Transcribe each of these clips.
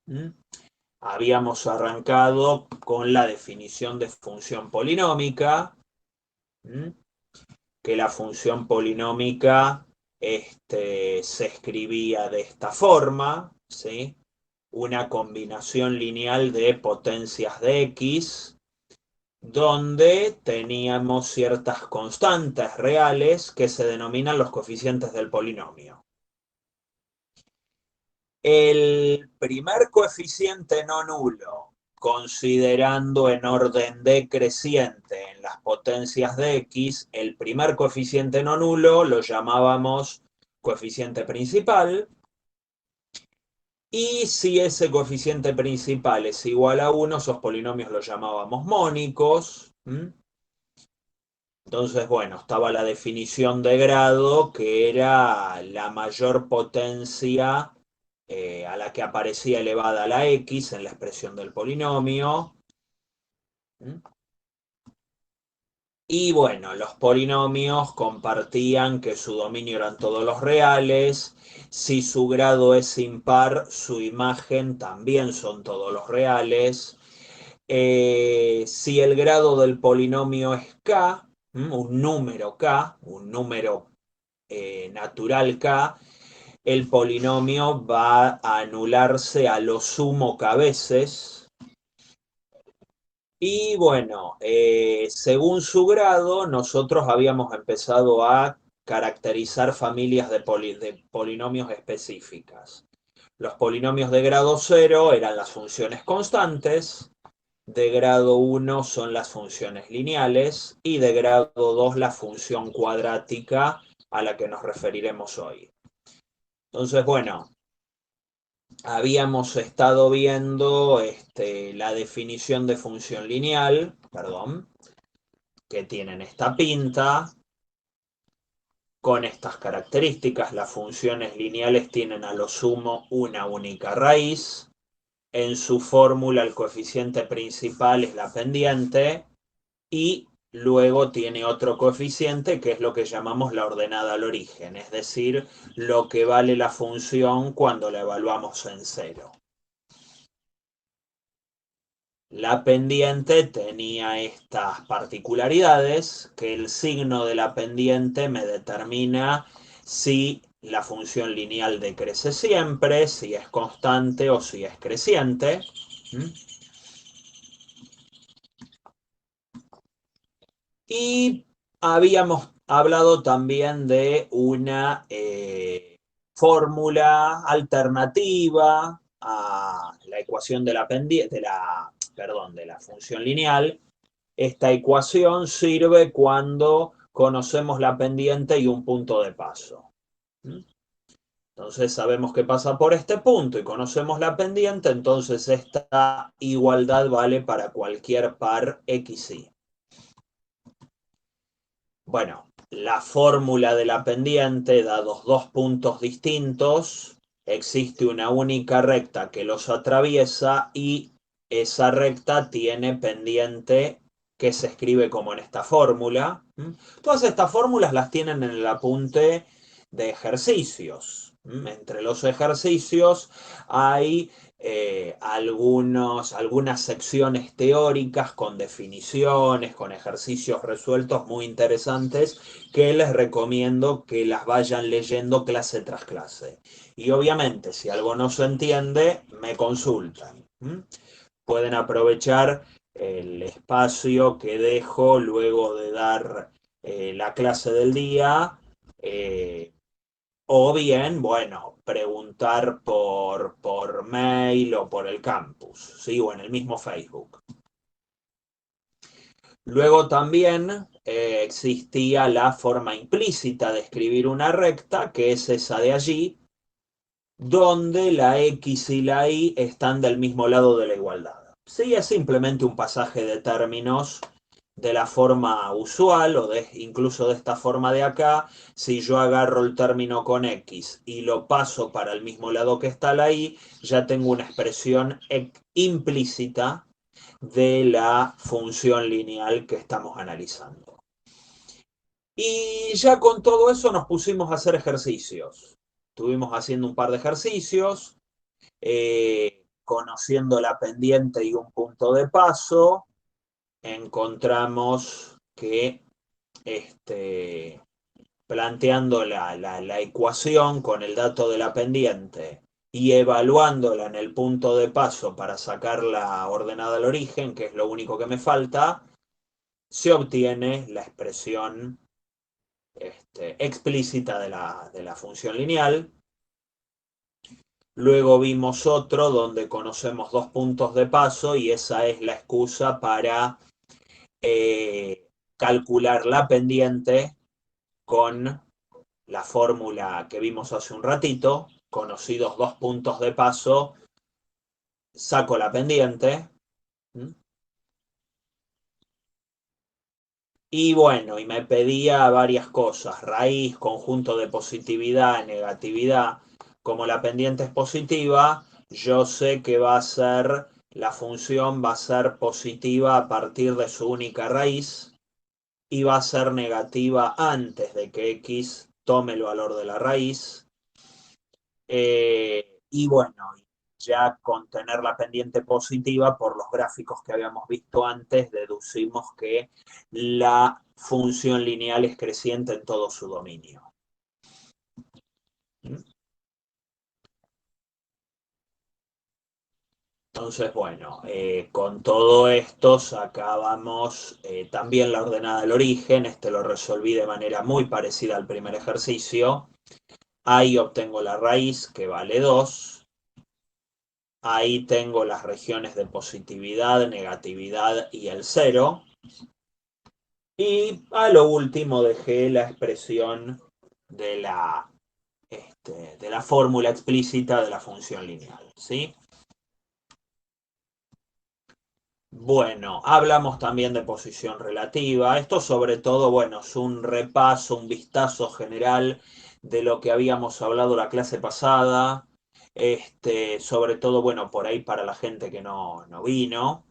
¿Mm? Habíamos arrancado con la definición de función polinómica, ¿Mm? Que la función polinómica se escribía de esta forma, ¿sí? Una combinación lineal de potencias de x, donde teníamos ciertas constantes reales que se denominan los coeficientes del polinomio. El primer coeficiente no nulo, considerando en orden decreciente en las potencias de x, el primer coeficiente no nulo lo llamábamos coeficiente principal, y si ese coeficiente principal es igual a 1, esos polinomios los llamábamos mónicos. Entonces, bueno, estaba la definición de grado, que era la mayor potencia a la que aparecía elevada la x en la expresión del polinomio. Y bueno, los polinomios compartían que su dominio eran todos los reales. Si su grado es impar, su imagen también son todos los reales. Si el grado del polinomio es k, un número k, un número natural k, el polinomio va a anularse a lo sumo k veces. Y bueno, según su grado, nosotros habíamos empezado a caracterizar familias de polinomios específicas. Los polinomios de grado 0 eran las funciones constantes, de grado 1 son las funciones lineales y de grado 2 la función cuadrática a la que nos referiremos hoy. Entonces, bueno, habíamos estado viendo la definición de función lineal, perdón, que tienen esta pinta, con estas características. Las funciones lineales tienen a lo sumo una única raíz. En su fórmula el coeficiente principal es la pendiente y luego tiene otro coeficiente que es lo que llamamos la ordenada al origen, es decir, lo que vale la función cuando la evaluamos en cero. La pendiente tenía estas particularidades, que el signo de la pendiente me determina si la función lineal decrece siempre, si es constante o si es creciente. Y habíamos hablado también de una fórmula alternativa a la ecuación de la pendiente, de la función lineal. Esta ecuación sirve cuando conocemos la pendiente y un punto de paso. Entonces sabemos que pasa por este punto y conocemos la pendiente, entonces esta igualdad vale para cualquier par x, y. Bueno, la fórmula de la pendiente, dados dos puntos distintos, existe una única recta que los atraviesa y esa recta tiene pendiente que se escribe como en esta fórmula. Todas estas fórmulas las tienen en el apunte de ejercicios. Entre los ejercicios hay algunas secciones teóricas con definiciones, con ejercicios resueltos muy interesantes que les recomiendo que las vayan leyendo clase tras clase. Y obviamente, si algo no se entiende, me consultan. Pueden aprovechar el espacio que dejo luego de dar la clase del día. O bien, bueno, preguntar por mail o por el campus, ¿sí? O en el mismo Facebook. Luego también existía la forma implícita de escribir una recta, que es esa de allí, donde la X y la Y están del mismo lado de la igualdad. Sí, es simplemente un pasaje de términos de la forma usual o incluso de esta forma de acá. Si yo agarro el término con X y lo paso para el mismo lado que está la Y, ya tengo una expresión implícita de la función lineal que estamos analizando. Y ya con todo eso nos pusimos a hacer ejercicios. Estuvimos haciendo un par de ejercicios conociendo la pendiente y un punto de paso, encontramos que planteando la ecuación con el dato de la pendiente y evaluándola en el punto de paso para sacar la ordenada al origen, que es lo único que me falta, se obtiene la expresión explícita de la función lineal. Luego vimos otro donde conocemos dos puntos de paso y esa es la excusa para calcular la pendiente con la fórmula que vimos hace un ratito. Conocidos dos puntos de paso, saco la pendiente. Y bueno, y me pedía varias cosas, raíz, conjunto de positividad, negatividad. Como la pendiente es positiva, yo sé que va a ser, la función va a ser positiva a partir de su única raíz y va a ser negativa antes de que x tome el valor de la raíz. Y bueno, ya con tener la pendiente positiva, por los gráficos que habíamos visto antes, deducimos que la función lineal es creciente en todo su dominio. Entonces, bueno, con todo esto sacábamos también la ordenada del origen. Lo resolví de manera muy parecida al primer ejercicio. Ahí obtengo la raíz, que vale 2. Ahí tengo las regiones de positividad, negatividad y el 0. Y a lo último dejé la expresión de de la fórmula explícita de la función lineal, ¿sí? Bueno, hablamos también de posición relativa. Esto sobre todo, bueno, es un repaso, un vistazo general de lo que habíamos hablado la clase pasada. Sobre todo, bueno, por ahí para la gente que no vino.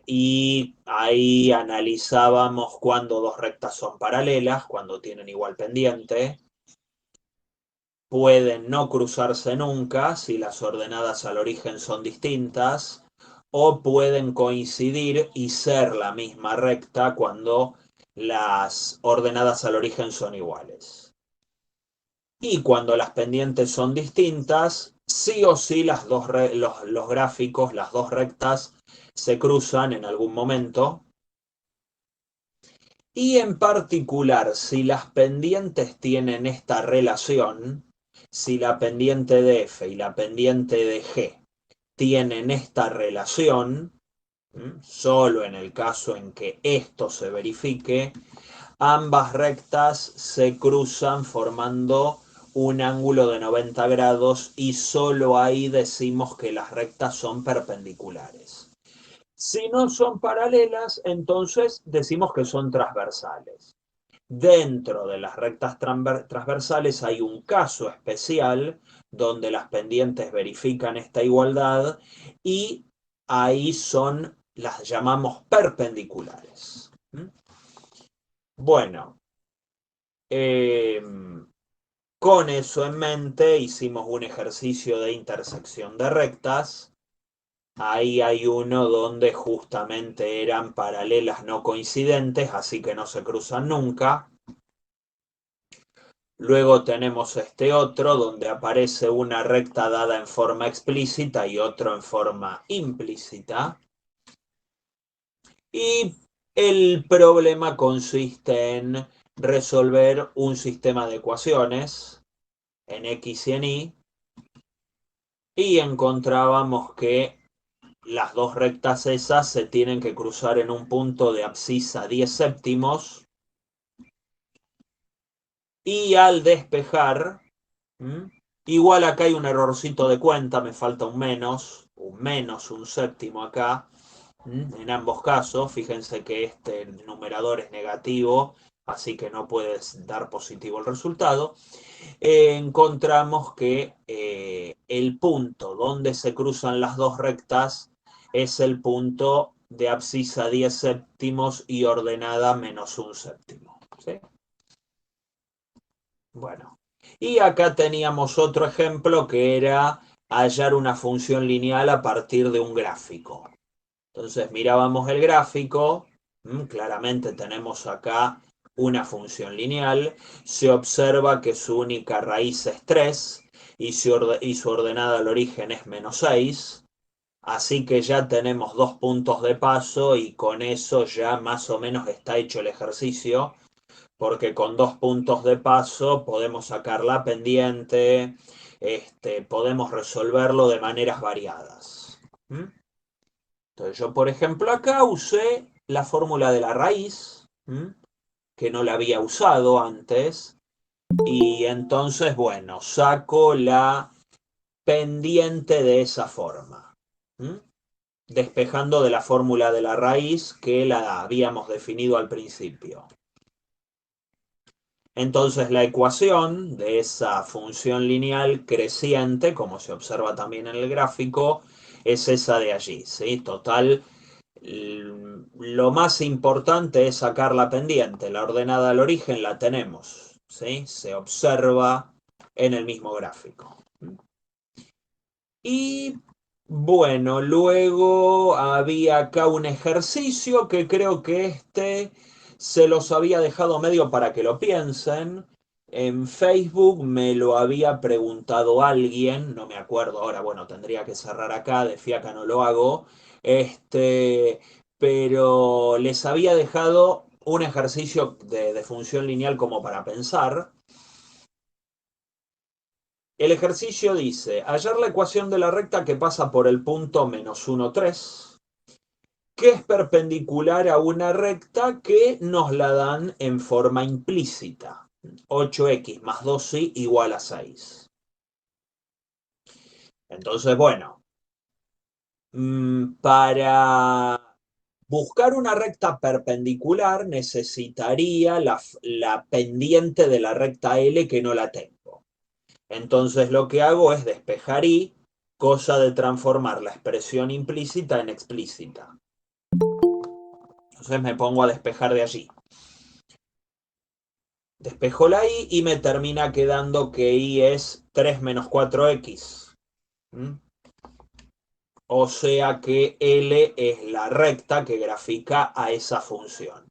Y ahí analizábamos cuando dos rectas son paralelas, cuando tienen igual pendiente. Pueden no cruzarse nunca si las ordenadas al origen son distintas, o pueden coincidir y ser la misma recta cuando las ordenadas al origen son iguales. Y cuando las pendientes son distintas, sí o sí los gráficos, las dos rectas, se cruzan en algún momento. Y en particular, si las pendientes tienen esta relación, si la pendiente de f y la pendiente de g tienen esta relación, solo en el caso en que esto se verifique, ambas rectas se cruzan formando un ángulo de 90 grados y solo ahí decimos que las rectas son perpendiculares. Si no son paralelas, entonces decimos que son transversales. Dentro de las rectas transversales hay un caso especial donde las pendientes verifican esta igualdad y ahí las llamamos perpendiculares. Bueno, con eso en mente hicimos un ejercicio de intersección de rectas. Ahí hay uno donde justamente eran paralelas no coincidentes, así que no se cruzan nunca. Luego tenemos este otro donde aparece una recta dada en forma explícita y otro en forma implícita. Y el problema consiste en resolver un sistema de ecuaciones en X y en Y. Y encontrábamos que las dos rectas esas se tienen que cruzar en un punto de abscisa 10 séptimos. Y al despejar, igual acá hay un errorcito de cuenta, me falta un menos, un séptimo acá. En ambos casos, fíjense que este numerador es negativo, así que no puede dar positivo el resultado. Encontramos que el punto donde se cruzan las dos rectas es el punto de abscisa 10 séptimos y ordenada menos un séptimo. ¿Sí? Bueno, Y acá teníamos otro ejemplo que era hallar una función lineal a partir de un gráfico. Entonces mirábamos el gráfico, claramente tenemos acá una función lineal, se observa que su única raíz es 3 y su ordenada al origen es -6, así que ya tenemos 2 puntos de paso y con eso ya más o menos está hecho el ejercicio, porque con 2 puntos de paso podemos sacar la pendiente, podemos resolverlo de maneras variadas. Entonces yo, por ejemplo, acá usé la fórmula de la raíz, que no la había usado antes, y entonces, bueno, saco la pendiente de esa forma, despejando de la fórmula de la raíz que la habíamos definido al principio. Entonces la ecuación de esa función lineal creciente, como se observa también en el gráfico, es esa de allí, ¿sí? Total, lo más importante es sacar la pendiente. La ordenada al origen la tenemos, ¿sí? Se observa en el mismo gráfico. Y bueno, luego había acá un ejercicio que creo que se los había dejado medio para que lo piensen. En Facebook me lo había preguntado alguien, no me acuerdo ahora, bueno, tendría que cerrar acá, de fiaca no lo hago, pero les había dejado un ejercicio de función lineal como para pensar. El ejercicio dice, hallar la ecuación de la recta que pasa por el punto -1, 3, que es perpendicular a una recta que nos la dan en forma implícita. 8x más 2y igual a 6. Entonces, bueno, para buscar una recta perpendicular necesitaría la pendiente de la recta L que no la tengo. Entonces lo que hago es despejar y, cosa de transformar la expresión implícita en explícita. Entonces me pongo a despejar de allí. Despejo la i y me termina quedando que i es 3 menos 4x. O sea que L es la recta que grafica a esa función.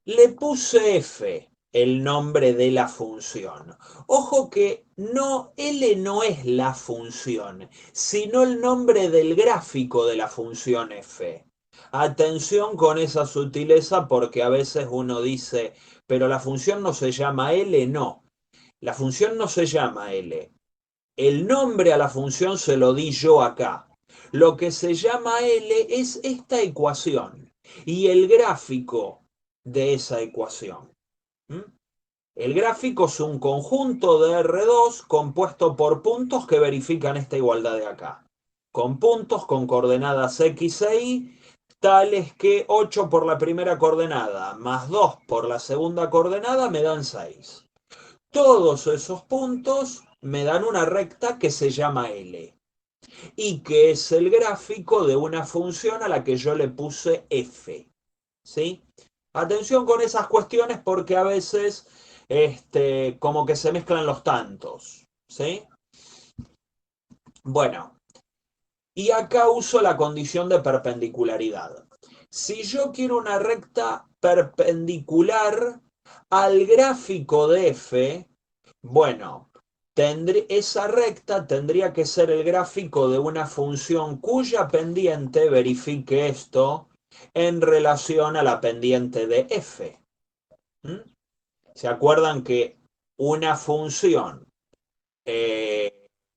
Le puse f, el nombre de la función. Ojo que L no es la función, sino el nombre del gráfico de la función f. Atención con esa sutileza porque a veces uno dice, pero la función no se llama L, no. La función no se llama L. El nombre a la función se lo di yo acá. Lo que se llama L es esta ecuación y el gráfico de esa ecuación. El gráfico es un conjunto de R2 compuesto por puntos que verifican esta igualdad de acá. Con puntos con coordenadas X e Y, tales que 8 por la primera coordenada más 2 por la segunda coordenada me dan 6. Todos esos puntos me dan una recta que se llama L y que es el gráfico de una función a la que yo le puse f. ¿Sí? Atención con esas cuestiones porque a veces como que se mezclan los tantos. ¿Sí? Bueno, y acá uso la condición de perpendicularidad. Si yo quiero una recta perpendicular al gráfico de f, bueno, esa recta tendría que ser el gráfico de una función cuya pendiente verifique esto en relación a la pendiente de f. ¿Se acuerdan que una función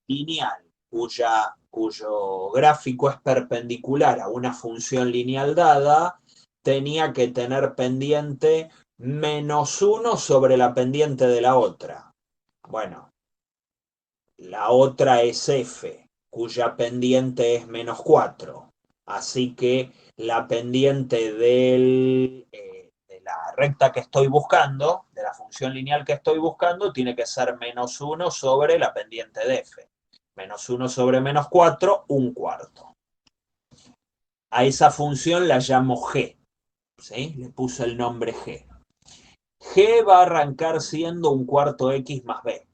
lineal cuyo gráfico es perpendicular a una función lineal dada tenía que tener pendiente -1 sobre la pendiente de la otra? Bueno, la otra es f, cuya pendiente es -4. Así que la pendiente de la recta que estoy buscando, de la función lineal que estoy buscando, tiene que ser -1 sobre la pendiente de f. -1 sobre -4, un cuarto. A esa función la llamo g. ¿Sí? Le puse el nombre g. G va a arrancar siendo un cuarto x más b.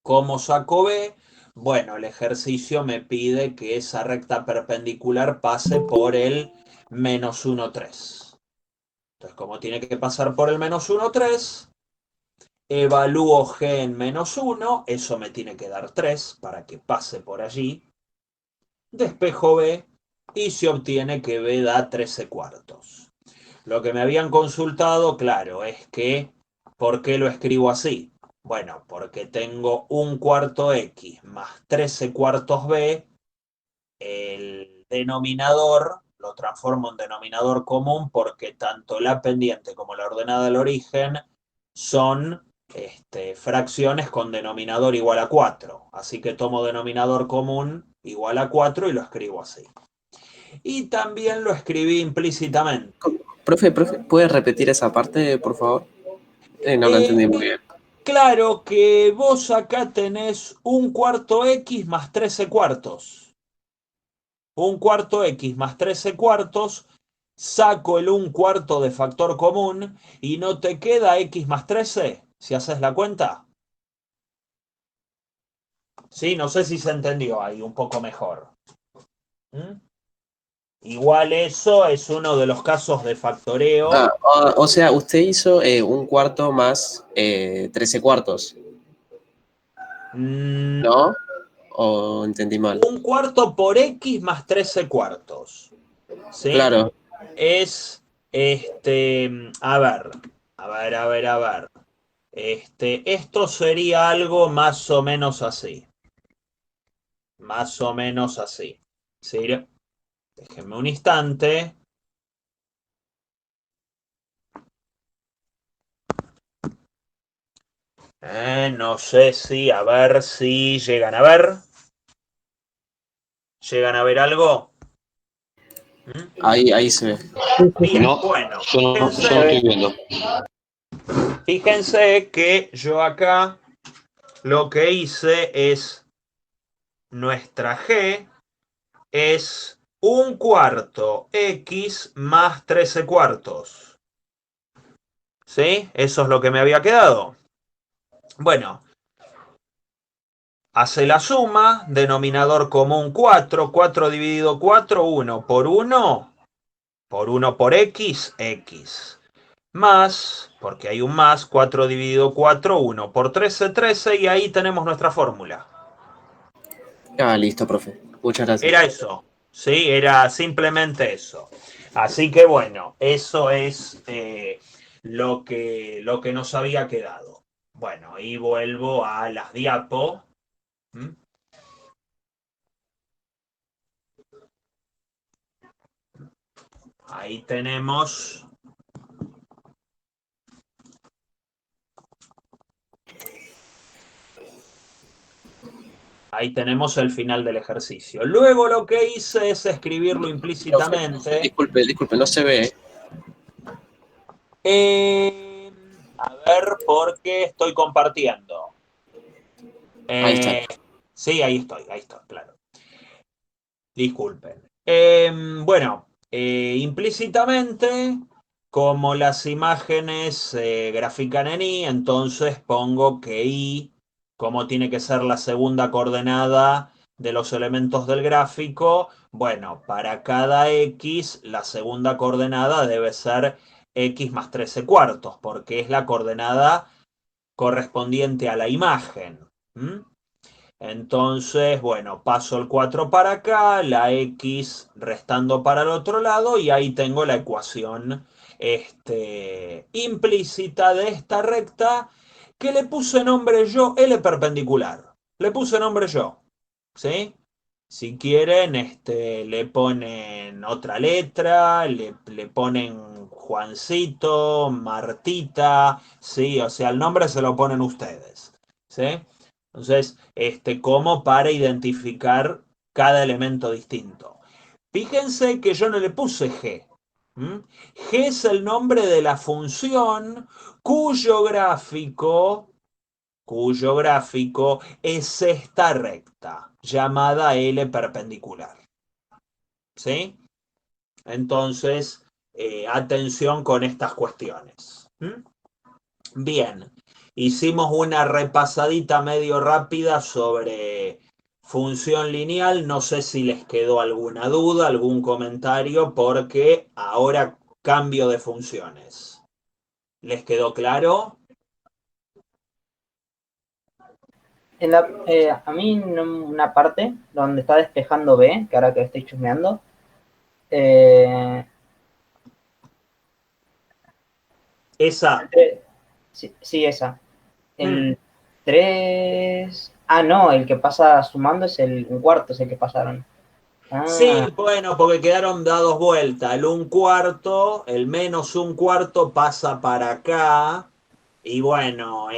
¿Cómo saco B? Bueno, el ejercicio me pide que esa recta perpendicular pase por el menos 1, 3. Entonces, como tiene que pasar por el menos 1, 3, evalúo G en menos 1, eso me tiene que dar 3 para que pase por allí. Despejo B y se obtiene que B da 13 cuartos. Lo que me habían consultado, claro, es que, ¿por qué lo escribo así? Bueno, porque tengo un cuarto X más 13 cuartos B, el denominador lo transformo en denominador común porque tanto la pendiente como la ordenada del origen son fracciones con denominador igual a 4. Así que tomo denominador común igual a 4 y lo escribo así. Y también lo escribí implícitamente. Profe, ¿puede repetir esa parte, por favor? No lo entendí muy bien. Claro que vos acá tenés un cuarto X más 13 cuartos. Un cuarto X más 13 cuartos, saco el un cuarto de factor común y no te queda X más 13, si haces la cuenta. Sí, no sé si se entendió ahí un poco mejor. ¿Mm? Igual eso es uno de los casos de factoreo. O sea, usted hizo un cuarto más 13 cuartos, Mm, ¿no? ¿O entendí mal? un cuarto por X más 13 cuartos. ¿Sí? Claro. Es, a ver, a ver. Esto sería algo más o menos así. Más o menos así. ¿Sí? Déjenme un instante. No sé si, a ver si llegan a ver. ¿Llegan a ver algo? ¿Mm? Ahí se ve. Bien, No, bueno, yo no estoy viendo. fíjense que yo acá lo que hice es nuestra G es un cuarto X más 13 cuartos. ¿Sí? Eso es lo que me había quedado. Bueno, hace la suma, denominador común 4, 4 dividido 4, 1 por 1, por 1 por X, X. Más, porque hay un más, 4 dividido 4, 1 por 13, 13, y ahí tenemos nuestra fórmula. Ah, listo, profe. Muchas Era gracias. eso, ¿sí? Era simplemente eso. Así que bueno, eso es lo que nos había quedado. Bueno, y vuelvo a las diapo. ¿Mm? Ahí tenemos. Ahí tenemos el final del ejercicio. Luego lo que hice es escribirlo Profe, implícitamente. disculpe, no se ve. A ver, porque estoy compartiendo. Ahí está. Eh, sí, ahí estoy, claro. Disculpen. Bueno, implícitamente, como las imágenes se grafican en Y, entonces pongo que Y, como tiene que ser la segunda coordenada de los elementos del gráfico, bueno, para cada X, la segunda coordenada debe ser X más 13 cuartos, porque es la coordenada correspondiente a la imagen. ¿Mm? Entonces, bueno, paso el 4 para acá, la X restando para el otro lado y ahí tengo la ecuación implícita de esta recta que le puse nombre yo, L perpendicular. Le puse nombre yo, ¿sí? Si quieren, le ponen otra letra, le ponen Juancito, Martita, ¿sí? O sea, el nombre se lo ponen ustedes, ¿sí? Entonces, como para identificar cada elemento distinto. Fíjense que yo no le puse G. ¿Mm? G es el nombre de la función cuyo gráfico es esta recta, llamada L perpendicular. ¿Sí? Entonces, atención con estas cuestiones. ¿Mm? Bien. hicimos una repasadita medio rápida sobre función lineal. No sé si les quedó alguna duda, algún comentario, porque ahora cambio de funciones. ¿Les quedó claro? A mí en una parte donde está despejando B, que ahora que estoy chusmeando, eh, Esa. sí, sí, esa. Mm. El 3. Ah, no, el que pasa sumando es un cuarto, es el que pasaron. Sí, Ah, bueno, porque quedaron dados vuelta. El un cuarto, el menos un cuarto pasa para acá. Y bueno,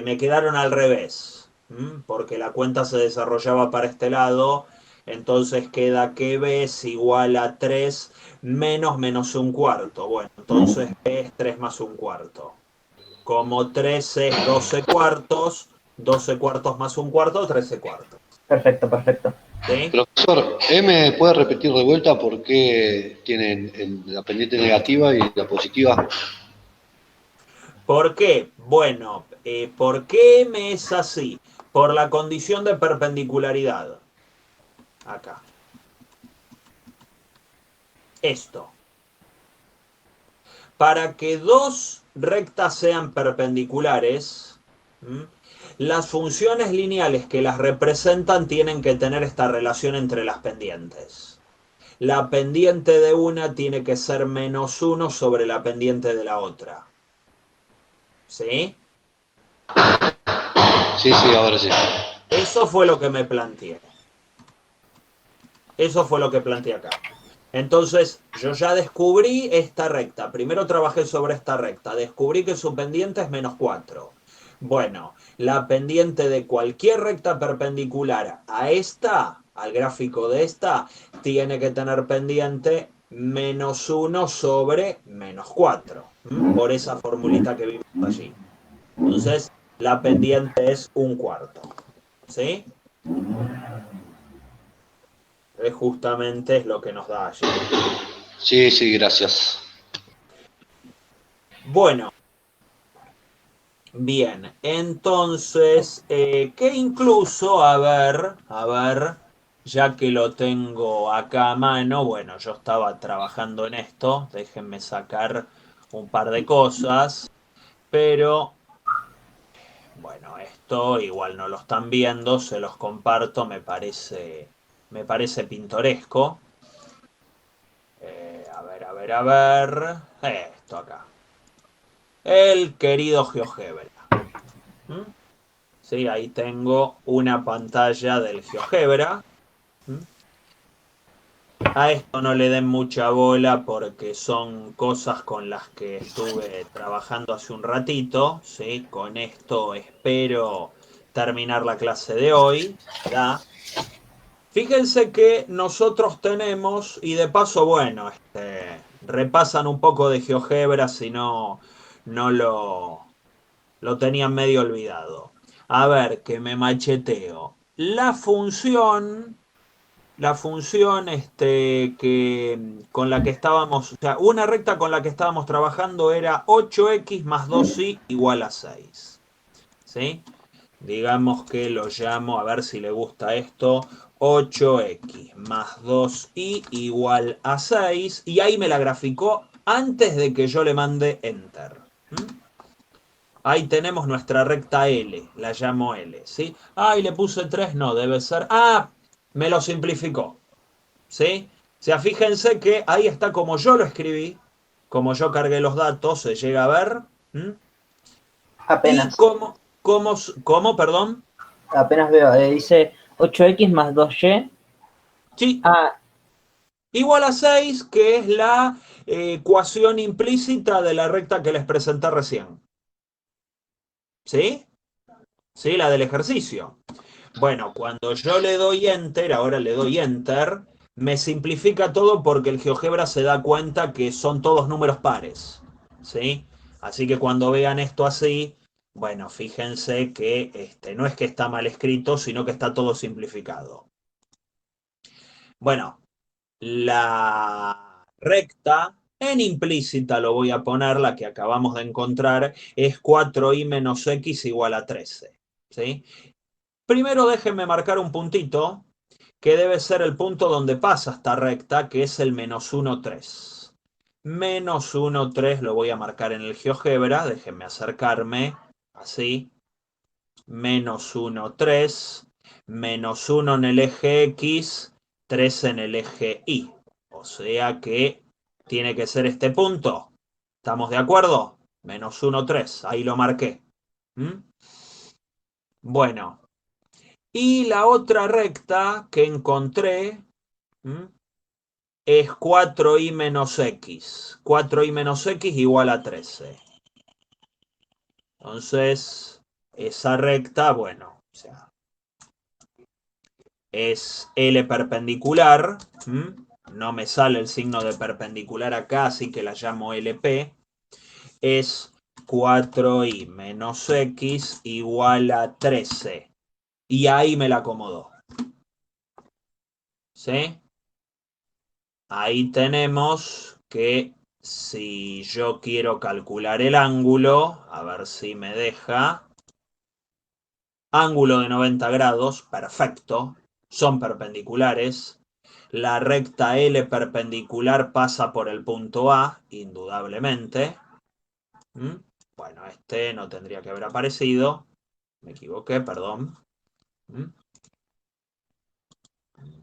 me quedaron al revés. Porque la cuenta se desarrollaba para este lado. Entonces queda que B es igual a 3 menos un cuarto. Bueno, entonces B es 3 más un cuarto. Como 3 es 12 cuartos, 12 cuartos más un cuarto, 13 cuartos. perfecto, perfecto. ¿Sí? Profesor, ¿me puede repetir de vuelta por qué tienen la pendiente negativa y la positiva? ¿Por qué? Bueno, ¿por qué M es así? Por la condición de perpendicularidad. Acá. Esto. Para que dos rectas sean perpendiculares, las funciones lineales que las representan tienen que tener esta relación entre las pendientes. La pendiente de una tiene que ser menos uno sobre la pendiente de la otra. ¿Sí? Sí, sí, ahora sí. Eso fue lo que me planteé. Eso fue lo que planteé acá. Entonces, yo ya descubrí esta recta. Primero trabajé sobre esta recta. Descubrí que su pendiente es menos 4. Bueno, la pendiente de cualquier recta perpendicular a esta, al gráfico de esta, tiene que tener pendiente menos 1 sobre menos 4. Por esa formulita que vimos allí. Entonces, la pendiente es un cuarto. ¿Sí? Justamente es lo que nos da allí. Sí, sí, gracias. Bueno, bien, entonces, que incluso, a ver, ya que lo tengo acá a mano, bueno, yo estaba trabajando en esto, déjenme sacar un par de cosas, pero bueno, esto igual no lo están viendo, se los comparto, me parece pintoresco. A ver, esto acá. El querido GeoGebra. ¿Mm? Sí, ahí tengo una pantalla del GeoGebra. ¿Mm? A esto no le den mucha bola porque son cosas con las que estuve trabajando hace un ratito. ¿Sí? Con esto espero terminar la clase de hoy. ¿Ya? Fíjense que nosotros tenemos, y de paso, bueno, repasan un poco de GeoGebra si no lo tenían medio olvidado. A ver, que me macheteo. La función con la que estábamos, o sea, una recta con la que estábamos trabajando era 8x más 2y igual a 6. ¿Sí? Digamos que lo llamo, a ver si le gusta esto, 8x más 2y igual a 6. Y ahí me la graficó antes de que yo le mande enter. Ahí tenemos nuestra recta L, la llamo L, ¿sí? Ay, le puse 3, no, debe ser... Ah, me lo simplificó, ¿sí? O sea, fíjense que ahí está como yo lo escribí, como yo cargué los datos, se llega a ver. Y Apenas, perdón. apenas veo. Dice 8x más 2y. Sí, Ah, igual a 6, que es la ecuación implícita de la recta que les presenté recién. ¿Sí? ¿Sí? La del ejercicio. Bueno, cuando yo le doy enter, ahora le doy enter, me simplifica todo porque el GeoGebra se da cuenta que son todos números pares. ¿Sí? Así que cuando vean esto así, bueno, fíjense que no es que está mal escrito, sino que está todo simplificado. Bueno, la recta En implícita lo voy a poner, la que acabamos de encontrar, es 4y menos x igual a 13. ¿Sí? Primero déjenme marcar un puntito, que debe ser el punto donde pasa esta recta, que es el menos 1, 3. Menos 1, 3 lo voy a marcar en el GeoGebra, déjenme acercarme, así. Menos 1, 3. Menos 1 en el eje X, 3 en el eje Y. O sea que tiene que ser este punto. ¿Estamos de acuerdo? Menos 1, 3. Ahí lo marqué. ¿Mm? Bueno. Y la otra recta que encontré es 4y menos x. 4y menos x igual a 13. Entonces, esa recta, bueno, o sea, es L perpendicular. No me sale el signo de perpendicular acá, así que la llamo LP. Es 4y menos x igual a 13. Y ahí me la acomodó. ¿Sí? Ahí tenemos que si yo quiero calcular el ángulo, a ver si me deja. Ángulo de 90 grados, perfecto, son perpendiculares. La recta L perpendicular pasa por el punto A, indudablemente. Bueno, este no tendría que haber aparecido. Me equivoqué, perdón.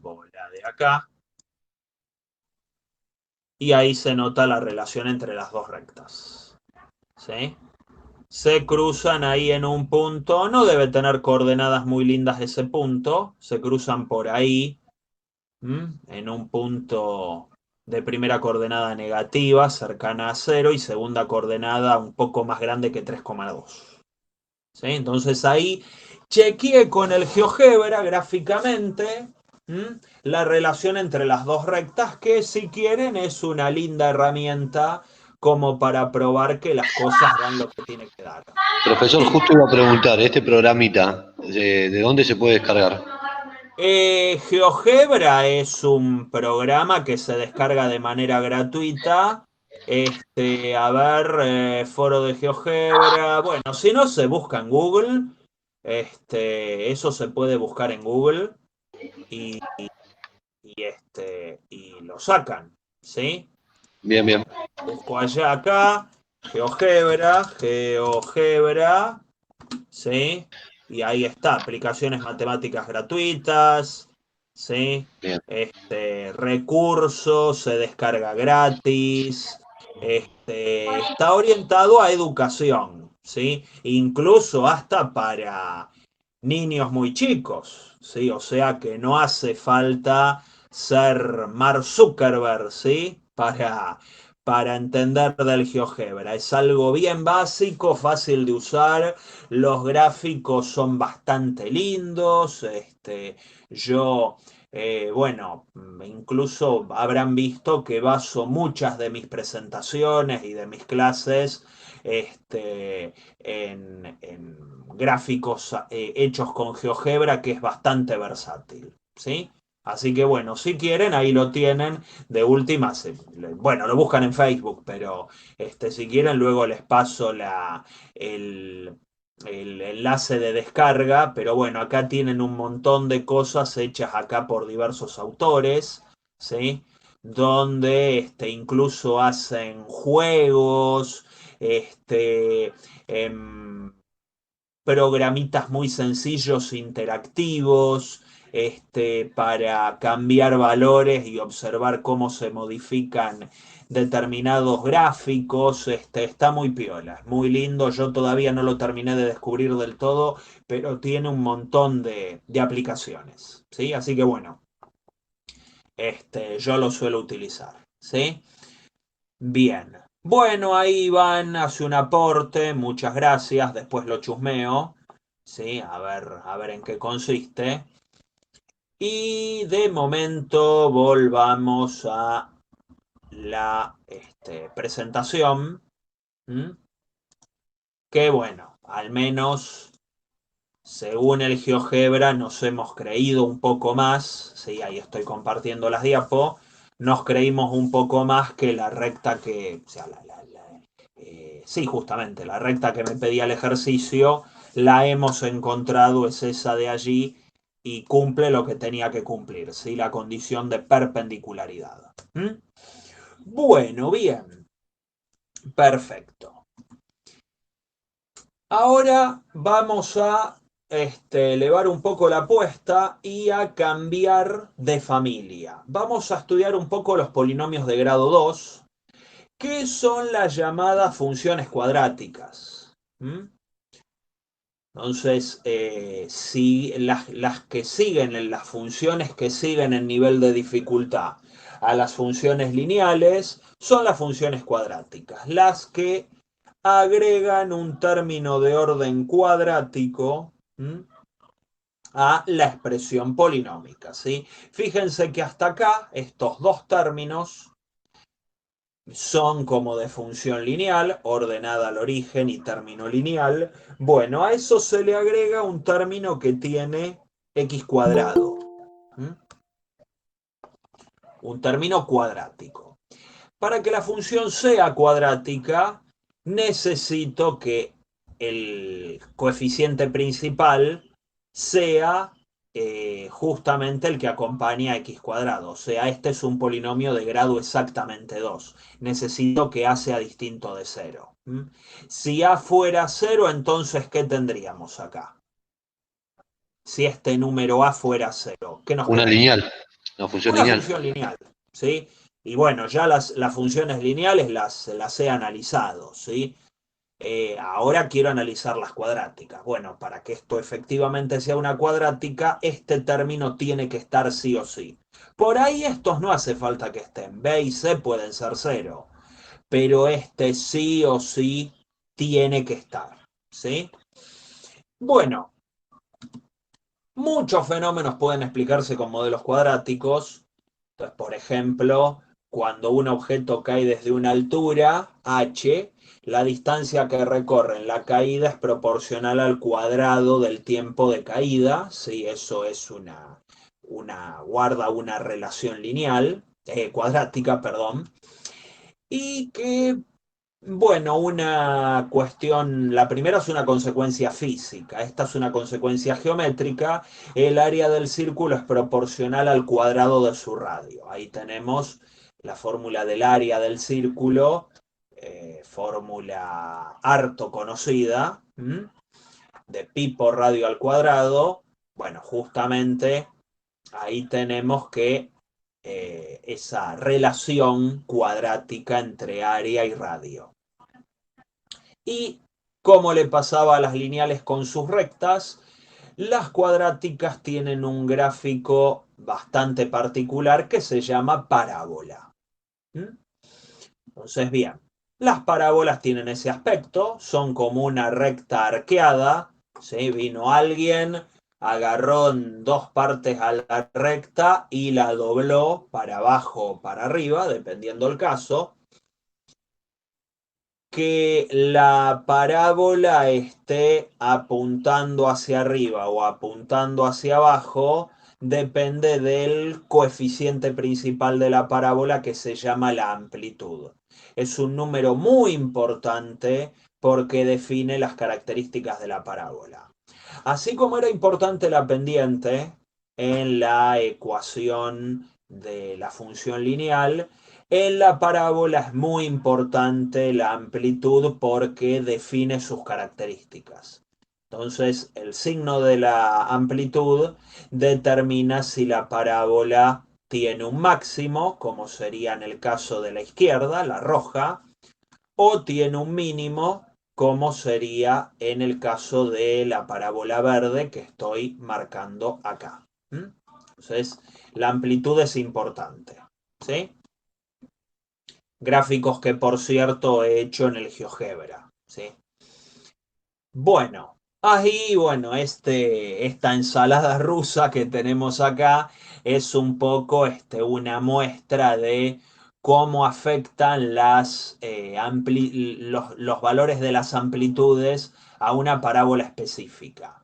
Bola de acá. Y ahí se nota la relación entre las dos rectas. ¿Sí? Se cruzan ahí en un punto, no debe tener coordenadas muy lindas ese punto, se cruzan por ahí, en un punto de primera coordenada negativa, cercana a 0, y segunda coordenada un poco más grande que 3,2. ¿Sí? Entonces ahí chequeé con el GeoGebra gráficamente la relación entre las dos rectas, que si quieren es una linda herramienta como para probar que las cosas dan lo que tienen que dar. Profesor, justo iba a preguntar, este programita, ¿de dónde se puede descargar? GeoGebra es un programa que se descarga de manera gratuita. A ver, foro de GeoGebra. Bueno, si no se busca en Google, eso se puede buscar en Google y, y lo sacan, ¿sí? Bien, bien. Busco allá acá, GeoGebra, ¿sí? Y ahí está, aplicaciones matemáticas gratuitas, ¿sí? Bien. Recursos, se descarga gratis, está orientado a educación, ¿sí? Incluso hasta para niños muy chicos, ¿sí? O sea que no hace falta ser Mark Zuckerberg, ¿sí? Para entender del GeoGebra. Es algo bien básico, fácil de usar, los gráficos son bastante lindos, yo, bueno, incluso habrán visto que baso muchas de mis presentaciones y de mis clases en gráficos hechos con GeoGebra, que es bastante versátil, ¿sí? Así que bueno, si quieren, ahí lo tienen. De última, bueno, lo buscan en Facebook, pero si quieren, luego les paso el, el enlace de descarga. Pero bueno, acá tienen un montón de cosas hechas acá por diversos autores, ¿sí? Donde incluso hacen juegos, em, programitas muy sencillos, interactivos, para cambiar valores y observar cómo se modifican determinados gráficos. Está muy piola, muy lindo. Yo todavía no lo terminé de descubrir del todo, pero tiene un montón de aplicaciones, ¿sí? Así que bueno, yo lo suelo utilizar, ¿sí? Bien. Bueno, ahí Iván hace un aporte, muchas gracias, después lo chusmeo, ¿sí? A ver en qué consiste. Y de momento volvamos a la presentación, que bueno, al menos según el GeoGebra nos hemos creído un poco más, ¿sí? Ahí estoy compartiendo las diapos, nos creímos un poco más que la recta que, o sea, sí, justamente, la recta que me pedía el ejercicio, la hemos encontrado, es esa de allí, y cumple lo que tenía que cumplir, ¿sí? La condición de perpendicularidad. ¿Mm? Bueno, bien, perfecto. Ahora vamos a elevar un poco la apuesta y a cambiar de familia. Vamos a estudiar un poco los polinomios de grado 2, que son las llamadas funciones cuadráticas. ¿Mm? Entonces, si las que siguen, las funciones que siguen en nivel de dificultad a las funciones lineales, son las funciones cuadráticas. Las que agregan un término de orden cuadrático a la expresión polinómica, ¿sí? Fíjense que hasta acá estos dos términos son como de función lineal, ordenada al origen y término lineal. Bueno, a eso se le agrega un término que tiene x cuadrado, un término cuadrático. Para que la función sea cuadrática, necesito que el coeficiente principal sea justamente el que acompaña a x cuadrado. O sea, este es un polinomio de grado exactamente 2. Necesito que a sea distinto de 0. Si a fuera 0, entonces, ¿qué tendríamos acá? Si este número a fuera 0, ¿qué nos Una quedaría? lineal, una función Una lineal. función lineal, ¿sí? Y bueno, ya las funciones lineales las he analizado, ¿sí? Ahora quiero analizar las cuadráticas. Bueno, para que esto efectivamente sea una cuadrática, este término tiene que estar sí o sí. Por ahí estos no hace falta que estén. B y C pueden ser 0. Pero este sí o sí tiene que estar, ¿sí? Bueno, muchos fenómenos pueden explicarse con modelos cuadráticos. Entonces, por ejemplo, cuando un objeto cae desde una altura, h, la distancia que recorre en la caída es proporcional al cuadrado del tiempo de caída. Sí, eso es guarda una relación lineal, cuadrática, perdón. Y que, bueno, una cuestión, la primera es una consecuencia física, esta es una consecuencia geométrica. El área del círculo es proporcional al cuadrado de su radio. Ahí tenemos la fórmula del área del círculo, fórmula harto conocida, de pi por radio al cuadrado. Bueno, justamente ahí tenemos que esa relación cuadrática entre área y radio. Y como le pasaba a las lineales con sus rectas, las cuadráticas tienen un gráfico bastante particular que se llama parábola. Entonces, bien, las parábolas tienen ese aspecto, son como una recta arqueada, ¿sí? Vino alguien, agarró en dos partes a la recta y la dobló para abajo o para arriba, dependiendo el caso. Que la parábola esté apuntando hacia arriba o apuntando hacia abajo depende del coeficiente principal de la parábola, que se llama la amplitud. Es un número muy importante porque define las características de la parábola. Así como era importante la pendiente en la ecuación de la función lineal, en la parábola es muy importante la amplitud porque define sus características. Entonces, el signo de la amplitud determina si la parábola tiene un máximo, como sería en el caso de la izquierda, la roja, o tiene un mínimo, como sería en el caso de la parábola verde que estoy marcando acá. Entonces, la amplitud es importante, ¿sí? Gráficos que, por cierto, he hecho en el GeoGebra, ¿sí? Bueno, esta ensalada rusa que tenemos acá es un poco una muestra de cómo afectan los valores de las amplitudes a una parábola específica.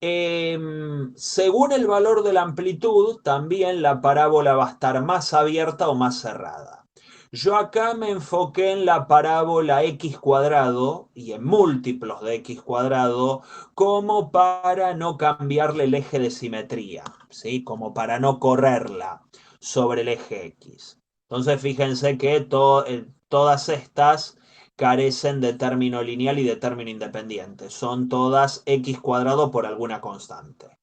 Según el valor de la amplitud, también la parábola va a estar más abierta o más cerrada. Yo acá me enfoqué en la parábola x cuadrado y en múltiplos de x cuadrado como para no cambiarle el eje de simetría, ¿sí? Como para no correrla sobre el eje x. Entonces fíjense que todas estas carecen de término lineal y de término independiente. Son todas x cuadrado por alguna constante.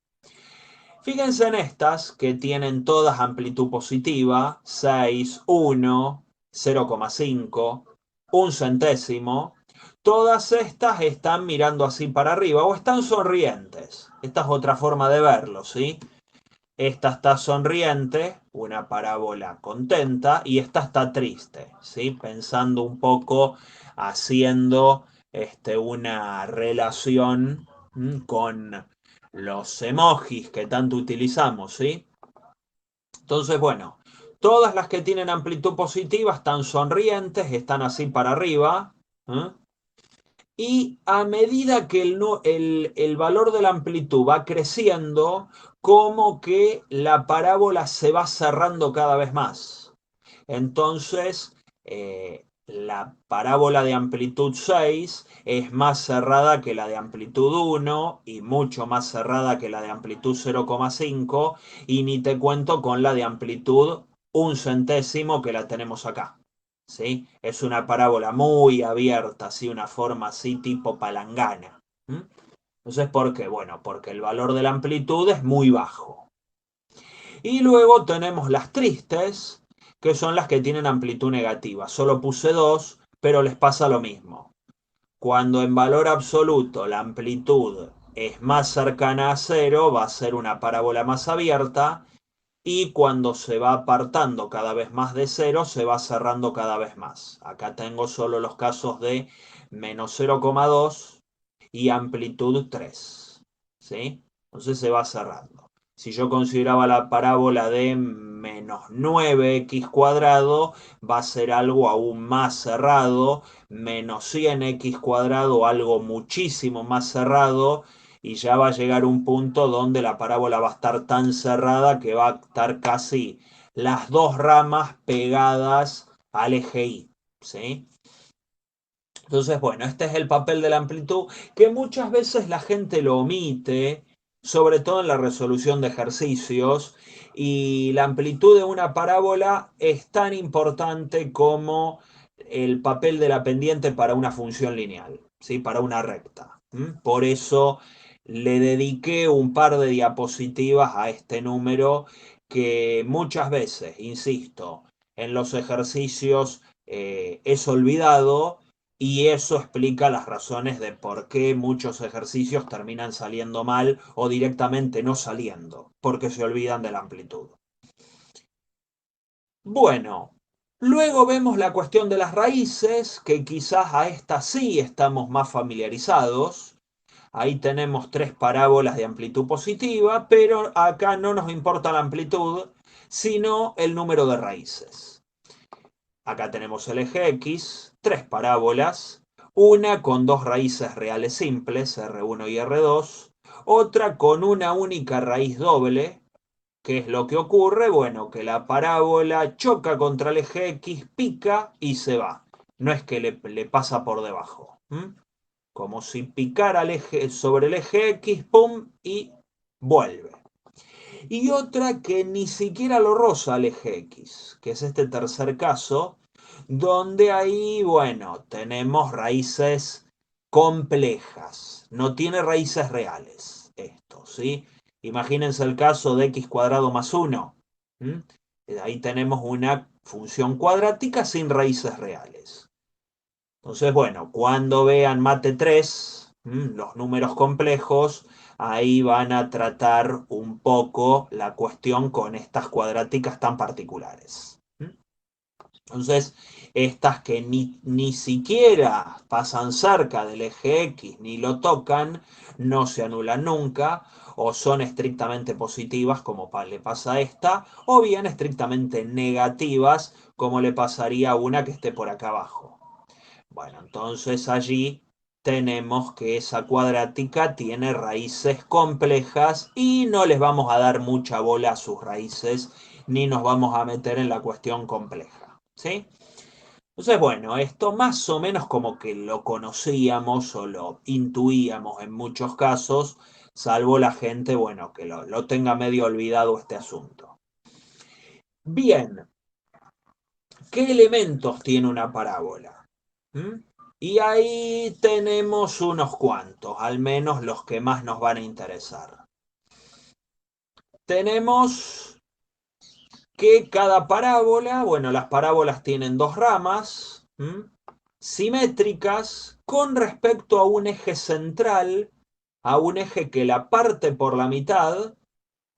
Fíjense en estas que tienen todas amplitud positiva, 6, 1, 0,5, 1 centésimo. Todas estas están mirando así para arriba o están sonrientes. Esta es otra forma de verlo, ¿sí? Esta está sonriente, una parábola contenta, y esta está triste, ¿sí? Pensando un poco, haciendo una relación con los emojis que tanto utilizamos, ¿sí? Entonces, bueno, todas las que tienen amplitud positiva están sonrientes, están así para arriba, ¿eh? Y a medida que el valor de la amplitud va creciendo, como que la parábola se va cerrando cada vez más. Entonces, la parábola de amplitud 6 es más cerrada que la de amplitud 1 y mucho más cerrada que la de amplitud 0,5 y ni te cuento con la de amplitud 1 centésimo que la tenemos acá. ¿Sí? Es una parábola muy abierta, así, una forma así tipo palangana. Entonces, ¿por qué? Bueno, porque el valor de la amplitud es muy bajo. Y luego tenemos las tristes, que son las que tienen amplitud negativa. Solo puse 2, pero les pasa lo mismo. Cuando en valor absoluto la amplitud es más cercana a 0, va a ser una parábola más abierta. Y cuando se va apartando cada vez más de 0, se va cerrando cada vez más. Acá tengo solo los casos de menos 0,2 y amplitud 3. ¿Sí? Entonces se va cerrando. Si yo consideraba la parábola de menos 9x cuadrado, va a ser algo aún más cerrado, menos 100x cuadrado, algo muchísimo más cerrado, y ya va a llegar un punto donde la parábola va a estar tan cerrada que va a estar casi las dos ramas pegadas al eje Y, ¿sí? Entonces, bueno, este es el papel de la amplitud que muchas veces la gente lo omite, sobre todo en la resolución de ejercicios, y la amplitud de una parábola es tan importante como el papel de la pendiente para una función lineal, ¿sí? Para una recta. Por eso le dediqué un par de diapositivas a este número que muchas veces, insisto, en los ejercicios es olvidado, y eso explica las razones de por qué muchos ejercicios terminan saliendo mal o directamente no saliendo, porque se olvidan de la amplitud. Bueno, luego vemos la cuestión de las raíces, que quizás a esta sí estamos más familiarizados. Ahí tenemos 3 parábolas de amplitud positiva, pero acá no nos importa la amplitud, sino el número de raíces. Acá tenemos el eje X, 3 parábolas, una con 2 raíces reales simples, R1 y R2, otra con una única raíz doble. ¿Qué es lo que ocurre? Bueno, que la parábola choca contra el eje X, pica y se va. No es que le pasa por debajo. Como si picara sobre el eje X, pum, y vuelve. Y otra que ni siquiera lo roza al eje X, que es este tercer caso, donde ahí, bueno, tenemos raíces complejas. No tiene raíces reales esto, ¿sí? Imagínense el caso de x cuadrado más 1. Ahí tenemos una función cuadrática sin raíces reales. Entonces, bueno, cuando vean mate 3, los números complejos, ahí van a tratar un poco la cuestión con estas cuadráticas tan particulares. Entonces, estas que ni siquiera pasan cerca del eje X ni lo tocan, no se anulan nunca, o son estrictamente positivas, como le pasa a esta, o bien estrictamente negativas, como le pasaría a una que esté por acá abajo. Bueno, entonces allí tenemos que esa cuadrática tiene raíces complejas y no les vamos a dar mucha bola a sus raíces, ni nos vamos a meter en la cuestión compleja, ¿sí? Entonces, bueno, esto más o menos como que lo conocíamos o lo intuíamos en muchos casos, salvo la gente, bueno, que lo tenga medio olvidado este asunto. Bien, ¿qué elementos tiene una parábola? ¿Mm? Y ahí tenemos unos cuantos, al menos los que más nos van a interesar. Tenemos que cada parábola, bueno, las parábolas tienen dos ramas, simétricas con respecto a un eje central, a un eje que la parte por la mitad,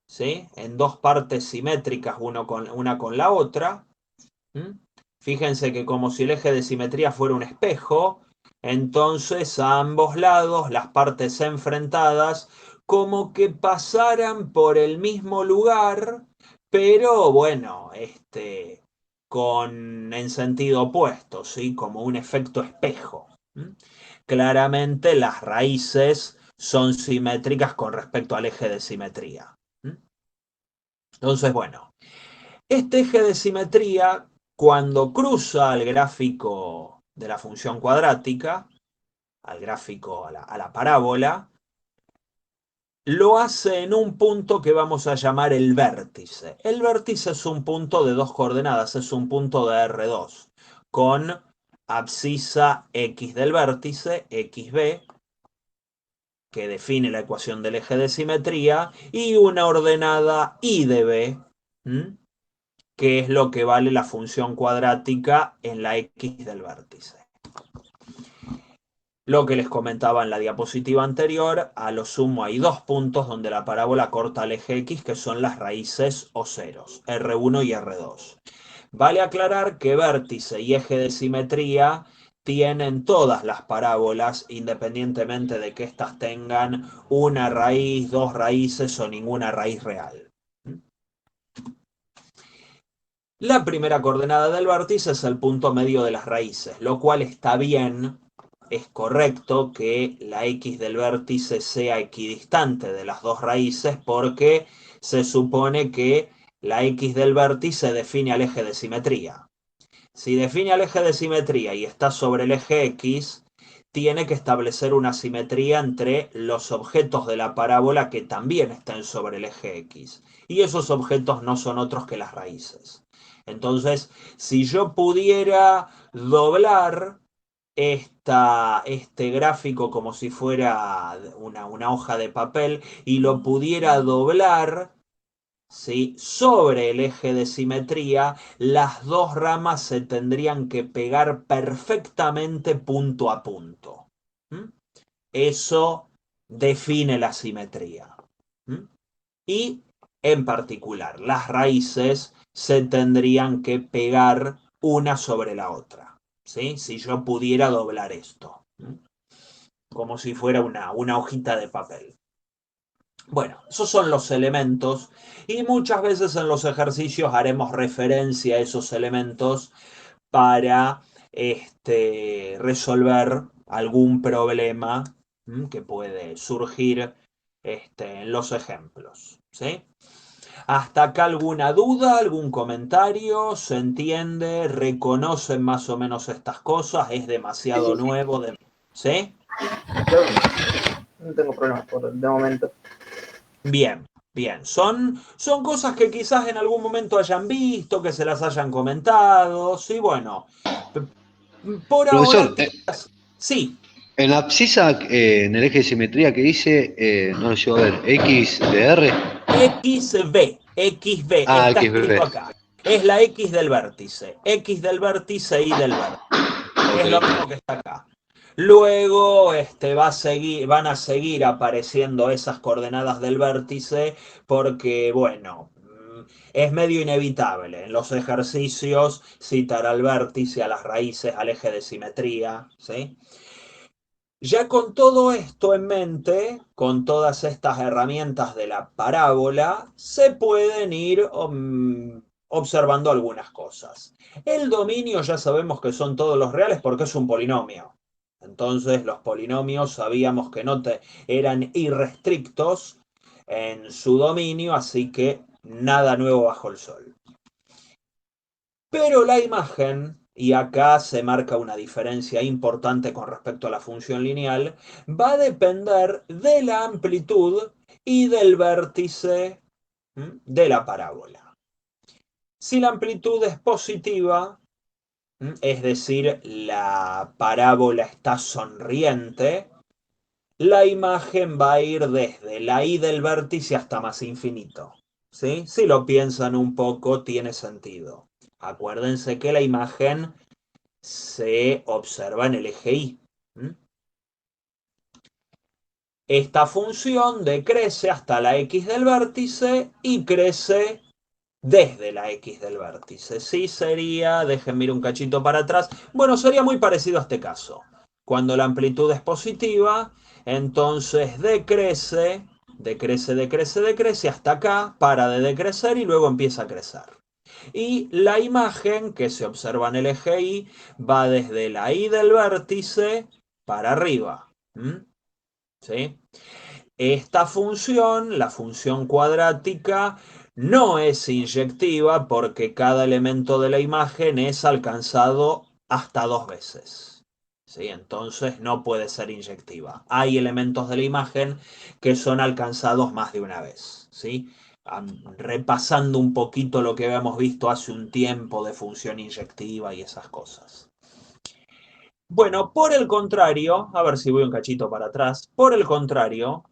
¿sí? En dos partes simétricas, una con la otra. Fíjense que como si el eje de simetría fuera un espejo, entonces a ambos lados las partes enfrentadas como que pasaran por el mismo lugar, pero bueno, en sentido opuesto, ¿sí? Como un efecto espejo. Claramente las raíces son simétricas con respecto al eje de simetría. Entonces, bueno, este eje de simetría, cuando cruza el gráfico de la función cuadrática, al gráfico, a la parábola, lo hace en un punto que vamos a llamar el vértice. El vértice es un punto de dos coordenadas, es un punto de R2, con abscisa X del vértice, XB, que define la ecuación del eje de simetría, y una ordenada Y de B, que es lo que vale la función cuadrática en la X del vértice. Lo que les comentaba en la diapositiva anterior, a lo sumo hay dos puntos donde la parábola corta el eje X, que son las raíces o ceros, R1 y R2. Vale aclarar que vértice y eje de simetría tienen todas las parábolas, independientemente de que éstas tengan una raíz, dos raíces o ninguna raíz real. La primera coordenada del vértice es el punto medio de las raíces, lo cual está bien, es correcto que la X del vértice sea equidistante de las dos raíces porque se supone que la X del vértice define al eje de simetría. Si define al eje de simetría y está sobre el eje X, tiene que establecer una simetría entre los objetos de la parábola que también estén sobre el eje X. Y esos objetos no son otros que las raíces. Entonces, si yo pudiera doblar este gráfico como si fuera una hoja de papel y lo pudiera doblar, ¿sí?, sobre el eje de simetría, las dos ramas se tendrían que pegar perfectamente punto a punto. Eso define la simetría. Y, en particular, las raíces se tendrían que pegar una sobre la otra, ¿sí? Si yo pudiera doblar esto, como si fuera una hojita de papel. Bueno, esos son los elementos y muchas veces en los ejercicios haremos referencia a esos elementos para resolver algún problema que puede surgir en los ejemplos, ¿sí? ¿Hasta acá alguna duda, algún comentario? ¿Se entiende? ¿Reconocen más o menos estas cosas? ¿Es demasiado Sí. nuevo? ¿Sí? Yo no tengo problemas de momento. Bien, bien. Son cosas que quizás en algún momento hayan visto, que se las hayan comentado. Sí, bueno. Por Profesor, ahora, sí. en la abscisa, en el eje de simetría que dice, no lo llevo a ver, X de R. XB, Ah, está escrito XB. acá. Es la X del vértice. X del vértice, Y del vértice. Es lo mismo que está acá. Luego van a seguir apareciendo esas coordenadas del vértice porque, bueno, es medio inevitable. En los ejercicios citar al vértice, a las raíces, al eje de simetría, ¿sí? Ya con todo esto en mente, con todas estas herramientas de la parábola, se pueden ir observando algunas cosas. El dominio ya sabemos que son todos los reales porque es un polinomio. Entonces los polinomios sabíamos que eran irrestrictos en su dominio, así que nada nuevo bajo el sol. Pero la imagen, y acá se marca una diferencia importante con respecto a la función lineal, va a depender de la amplitud y del vértice de la parábola. Si la amplitud es positiva, es decir, la parábola está sonriente, la imagen va a ir desde la y del vértice hasta más infinito. ¿Sí? Si lo piensan un poco, tiene sentido. Acuérdense que la imagen se observa en el eje Y. Esta función decrece hasta la x del vértice y crece desde la x del vértice. Sí sería, déjenme ir un cachito para atrás, bueno, sería muy parecido a este caso. Cuando la amplitud es positiva, entonces decrece, decrece hasta acá, para de decrecer y luego empieza a crecer. Y la imagen que se observa en el eje Y va desde la y del vértice para arriba. ¿Sí? Esta función, la función cuadrática, no es inyectiva porque cada elemento de la imagen es alcanzado hasta 2 veces. ¿Sí? Entonces no puede ser inyectiva. Hay elementos de la imagen que son alcanzados más de una vez. ¿Sí? Repasando un poquito lo que habíamos visto hace un tiempo de función inyectiva y esas cosas. Bueno, por el contrario, a ver si voy un cachito para atrás, por el contrario,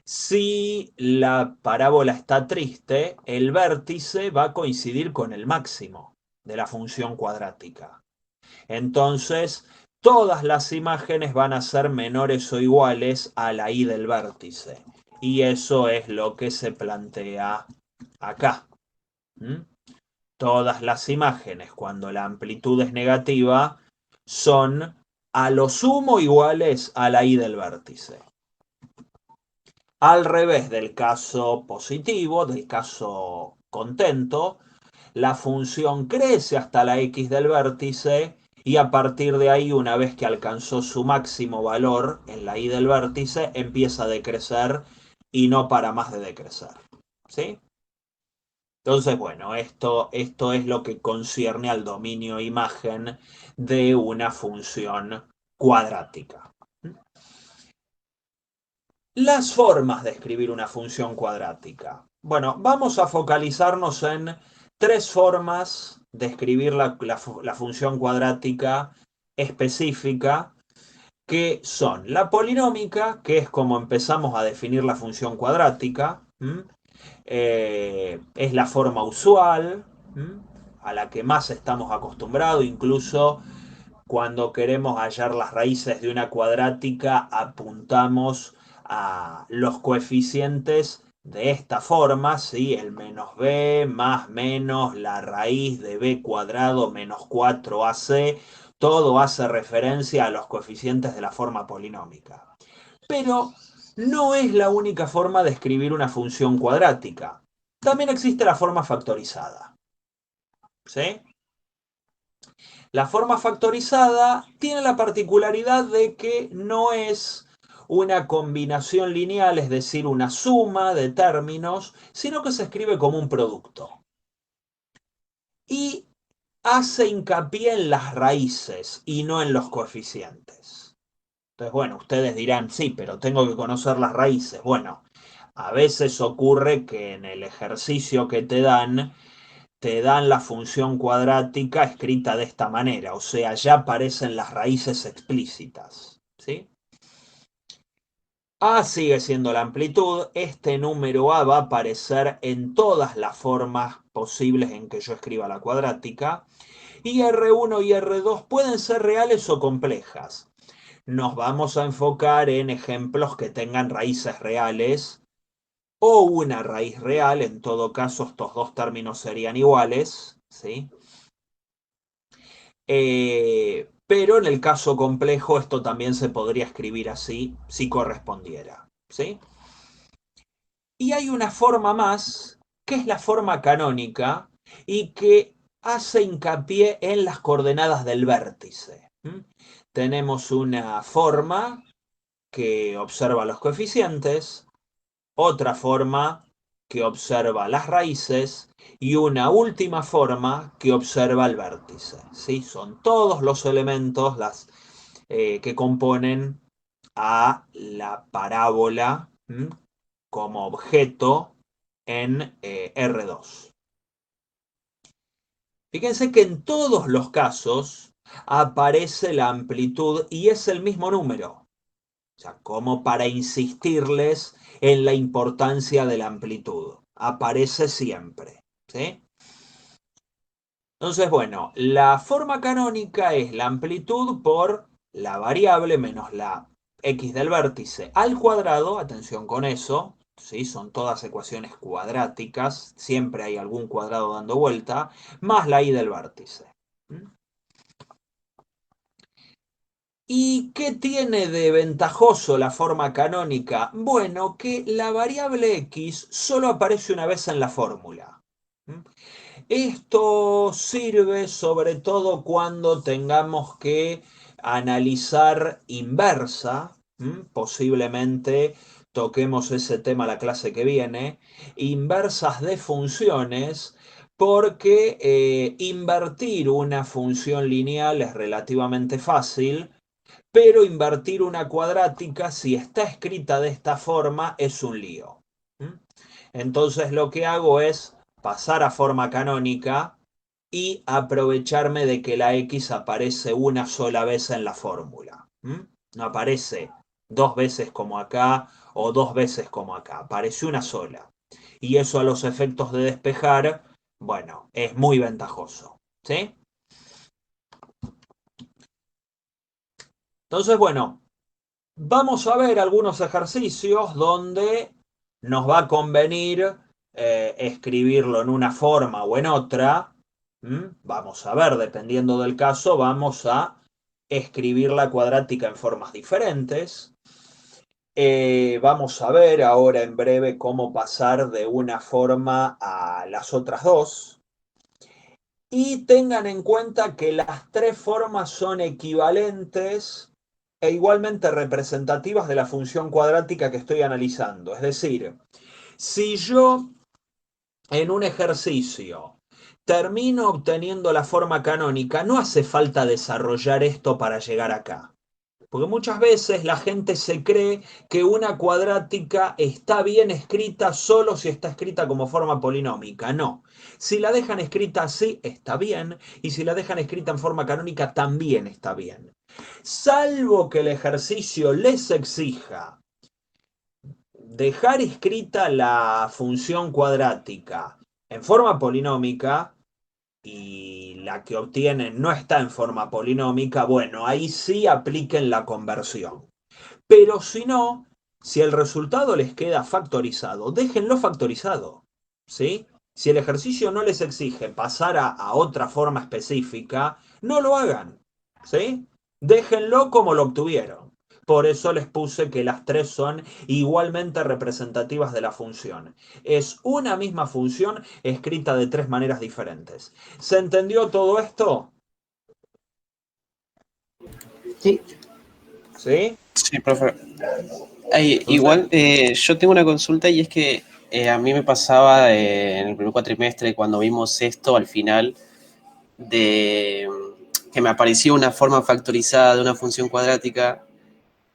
si la parábola está triste, el vértice va a coincidir con el máximo de la función cuadrática. Entonces, todas las imágenes van a ser menores o iguales a la y del vértice. Y eso es lo que se plantea acá. Todas las imágenes, cuando la amplitud es negativa, son a lo sumo iguales a la y del vértice. Al revés del caso positivo, del caso contento, la función crece hasta la x del vértice y a partir de ahí, una vez que alcanzó su máximo valor en la y del vértice, empieza a decrecer y no para más de decrecer. ¿Sí? Entonces, bueno, esto es lo que concierne al dominio imagen de una función cuadrática. Las formas de escribir una función cuadrática. Bueno, vamos a focalizarnos en 3 formas de escribir la función cuadrática específica, que son la polinómica, que es como empezamos a definir la función cuadrática, es la forma usual, a la que más estamos acostumbrados, incluso cuando queremos hallar las raíces de una cuadrática, apuntamos a los coeficientes de esta forma, ¿sí? El menos b más menos la raíz de b cuadrado menos 4ac, todo hace referencia a los coeficientes de la forma polinómica. Pero no es la única forma de escribir una función cuadrática. También existe la forma factorizada. ¿Sí? La forma factorizada tiene la particularidad de que no es una combinación lineal, es decir, una suma de términos, sino que se escribe como un producto. Y hace hincapié en las raíces y no en los coeficientes. Entonces, bueno, ustedes dirán, sí, pero tengo que conocer las raíces. Bueno, a veces ocurre que en el ejercicio que te dan la función cuadrática escrita de esta manera, o sea, ya aparecen las raíces explícitas, ¿sí? A sigue siendo la amplitud, este número A va a aparecer en todas las formas posibles en que yo escriba la cuadrática, y R1 y R2 pueden ser reales o complejas. Nos vamos a enfocar en ejemplos que tengan raíces reales o una raíz real, en todo caso estos dos términos serían iguales, ¿sí? Pero en el caso complejo esto también se podría escribir así si correspondiera, ¿sí? Y hay una forma más, que es la forma canónica y que hace hincapié en las coordenadas del vértice. tenemos una forma que observa los coeficientes, otra forma que observa las raíces y una última forma que observa el vértice. ¿Sí? Son todos los elementos que componen a la parábola como objeto en R2. Fíjense que en todos los casos aparece la amplitud y es el mismo número. O sea, como para insistirles en la importancia de la amplitud. Aparece siempre. ¿Sí? Entonces, bueno, la forma canónica es la amplitud por la variable menos la x del vértice al cuadrado. Atención con eso. ¿Sí? Son todas ecuaciones cuadráticas. Siempre hay algún cuadrado dando vuelta. Más la y del vértice. ¿Y qué tiene de ventajoso la forma canónica? Bueno, que la variable x solo aparece una vez en la fórmula. Esto sirve sobre todo cuando tengamos que analizar inversa, posiblemente toquemos ese tema la clase que viene, inversas de funciones, porque invertir una función lineal es relativamente fácil, pero invertir una cuadrática, si está escrita de esta forma, es un lío. Entonces lo que hago es pasar a forma canónica y aprovecharme de que la x aparece una sola vez en la fórmula. No aparece dos veces como acá o dos veces como acá. Aparece una sola. Y eso a los efectos de despejar, bueno, es muy ventajoso. ¿Sí? Entonces, bueno, vamos a ver algunos ejercicios donde nos va a convenir escribirlo en una forma o en otra. Vamos a ver, dependiendo del caso, vamos a escribir la cuadrática en formas diferentes. Vamos a ver ahora en breve cómo pasar de una forma a las otras dos. Y tengan en cuenta que las tres formas son equivalentes e igualmente representativas de la función cuadrática que estoy analizando. Es decir, si yo en un ejercicio termino obteniendo la forma canónica, no hace falta desarrollar esto para llegar acá. Porque muchas veces la gente se cree que una cuadrática está bien escrita solo si está escrita como forma polinómica. No. Si la dejan escrita así, está bien. Y si la dejan escrita en forma canónica, también está bien. Salvo que el ejercicio les exija dejar escrita la función cuadrática en forma polinómica y la que obtienen no está en forma polinómica, bueno, ahí sí apliquen la conversión. Pero si no, si el resultado les queda factorizado, déjenlo factorizado. ¿Sí? Si el ejercicio no les exige pasar a otra forma específica, no lo hagan. ¿Sí? Déjenlo como lo obtuvieron. Por eso les puse que las tres son igualmente representativas de la función. Es una misma función escrita de tres maneras diferentes. ¿Se entendió todo esto? Sí, ¿Sí? Sí, profe. Ay, Entonces, igual, yo tengo una consulta y es que a mí me pasaba en el primer cuatrimestre cuando vimos esto al final de que me aparecía una forma factorizada de una función cuadrática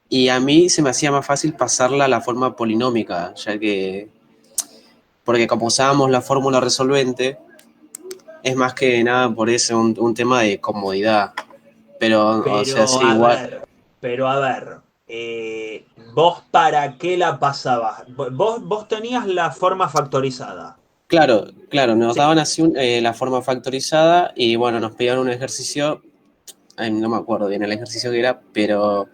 y a mí se me hacía más fácil pasarla a la forma polinómica, ya que, porque como usábamos la fórmula resolvente, es más que nada por eso un tema de comodidad. Pero, o sea, pero sí, a igual. ver, ¿vos para qué la pasabas? Vos tenías la forma factorizada. Claro, claro, nos Sí. daban así la forma factorizada y bueno, nos pedían un ejercicio, ay, no me acuerdo bien el ejercicio que era, pero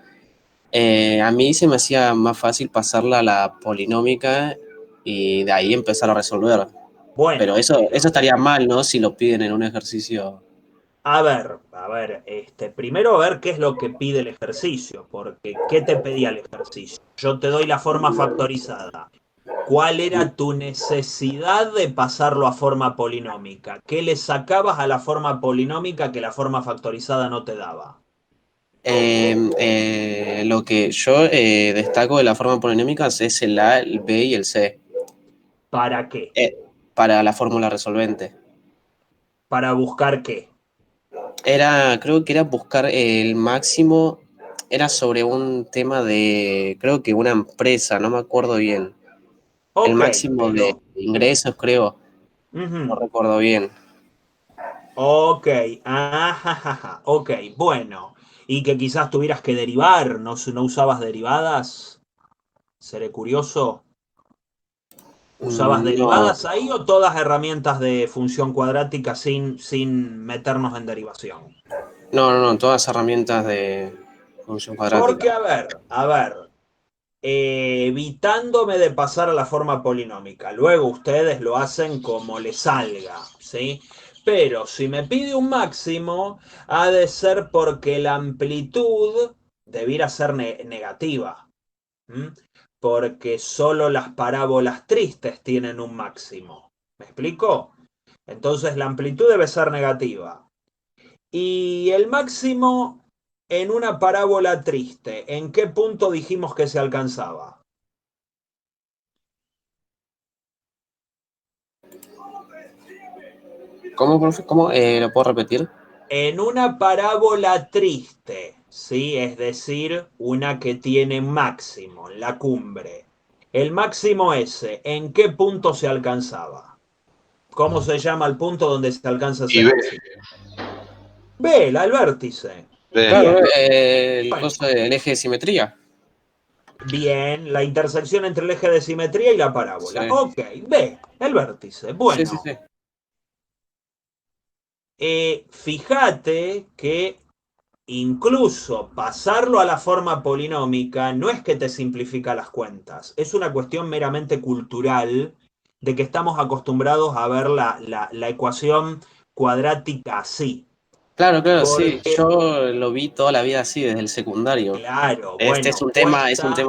a mí se me hacía más fácil pasarla a la polinómica y de ahí empezar a resolver. Pero Bueno, eso estaría mal, ¿no? Si lo piden en un ejercicio. primero a ver qué es lo que pide el ejercicio, porque ¿qué te pedía el ejercicio? Yo te doy la forma factorizada. ¿Cuál era tu necesidad de pasarlo a forma polinómica? ¿Qué le sacabas a la forma polinómica que la forma factorizada no te daba? Lo que yo destaco de la forma polinómica es el A, el B y el C. ¿Para qué? Para la fórmula resolvente. ¿Para buscar qué? Creo que era buscar el máximo, era sobre un tema de, creo que una empresa, no me acuerdo bien. El Ok, máximo de pero... ingresos, creo, no ujú. recuerdo bien. Ok, ajajaja, ok, bueno. Y que quizás tuvieras que derivar, ¿no usabas derivadas? Seré curioso. ¿Usabas No, derivadas ahí o todas herramientas de función cuadrática sin meternos en derivación? no, todas herramientas de función Porque, cuadrática. evitándome de pasar a la forma polinómica. Luego ustedes lo hacen como les salga, ¿sí? Pero si me pide un máximo, ha de ser porque la amplitud debiera ser negativa. ¿M? Porque solo las parábolas tristes tienen un máximo. ¿Me explico? Entonces la amplitud debe ser negativa. Y el máximo en una parábola triste, ¿en qué punto dijimos que se alcanzaba? ¿Cómo, profe? ¿Cómo? ¿Lo puedo repetir? En una parábola triste, ¿sí? Es decir, una que tiene máximo, la cumbre. El máximo ese, ¿en qué punto se alcanzaba? ¿Cómo se llama el punto donde se alcanza ese Y B, máximo? Vela, el vértice. B. Claro, Bien, el bueno, coso del eje de simetría. bien, la intersección entre el eje de simetría y la Sí, parábola. Ok, B, el vértice. sí, Bueno, sí. fíjate que incluso pasarlo a la forma polinómica no es que te simplifica las cuentas, es una cuestión meramente cultural de que estamos acostumbrados a ver la ecuación cuadrática así. Claro, sí. Porque, Yo lo vi toda la vida así, desde el secundario. claro, Este bueno, es un tema,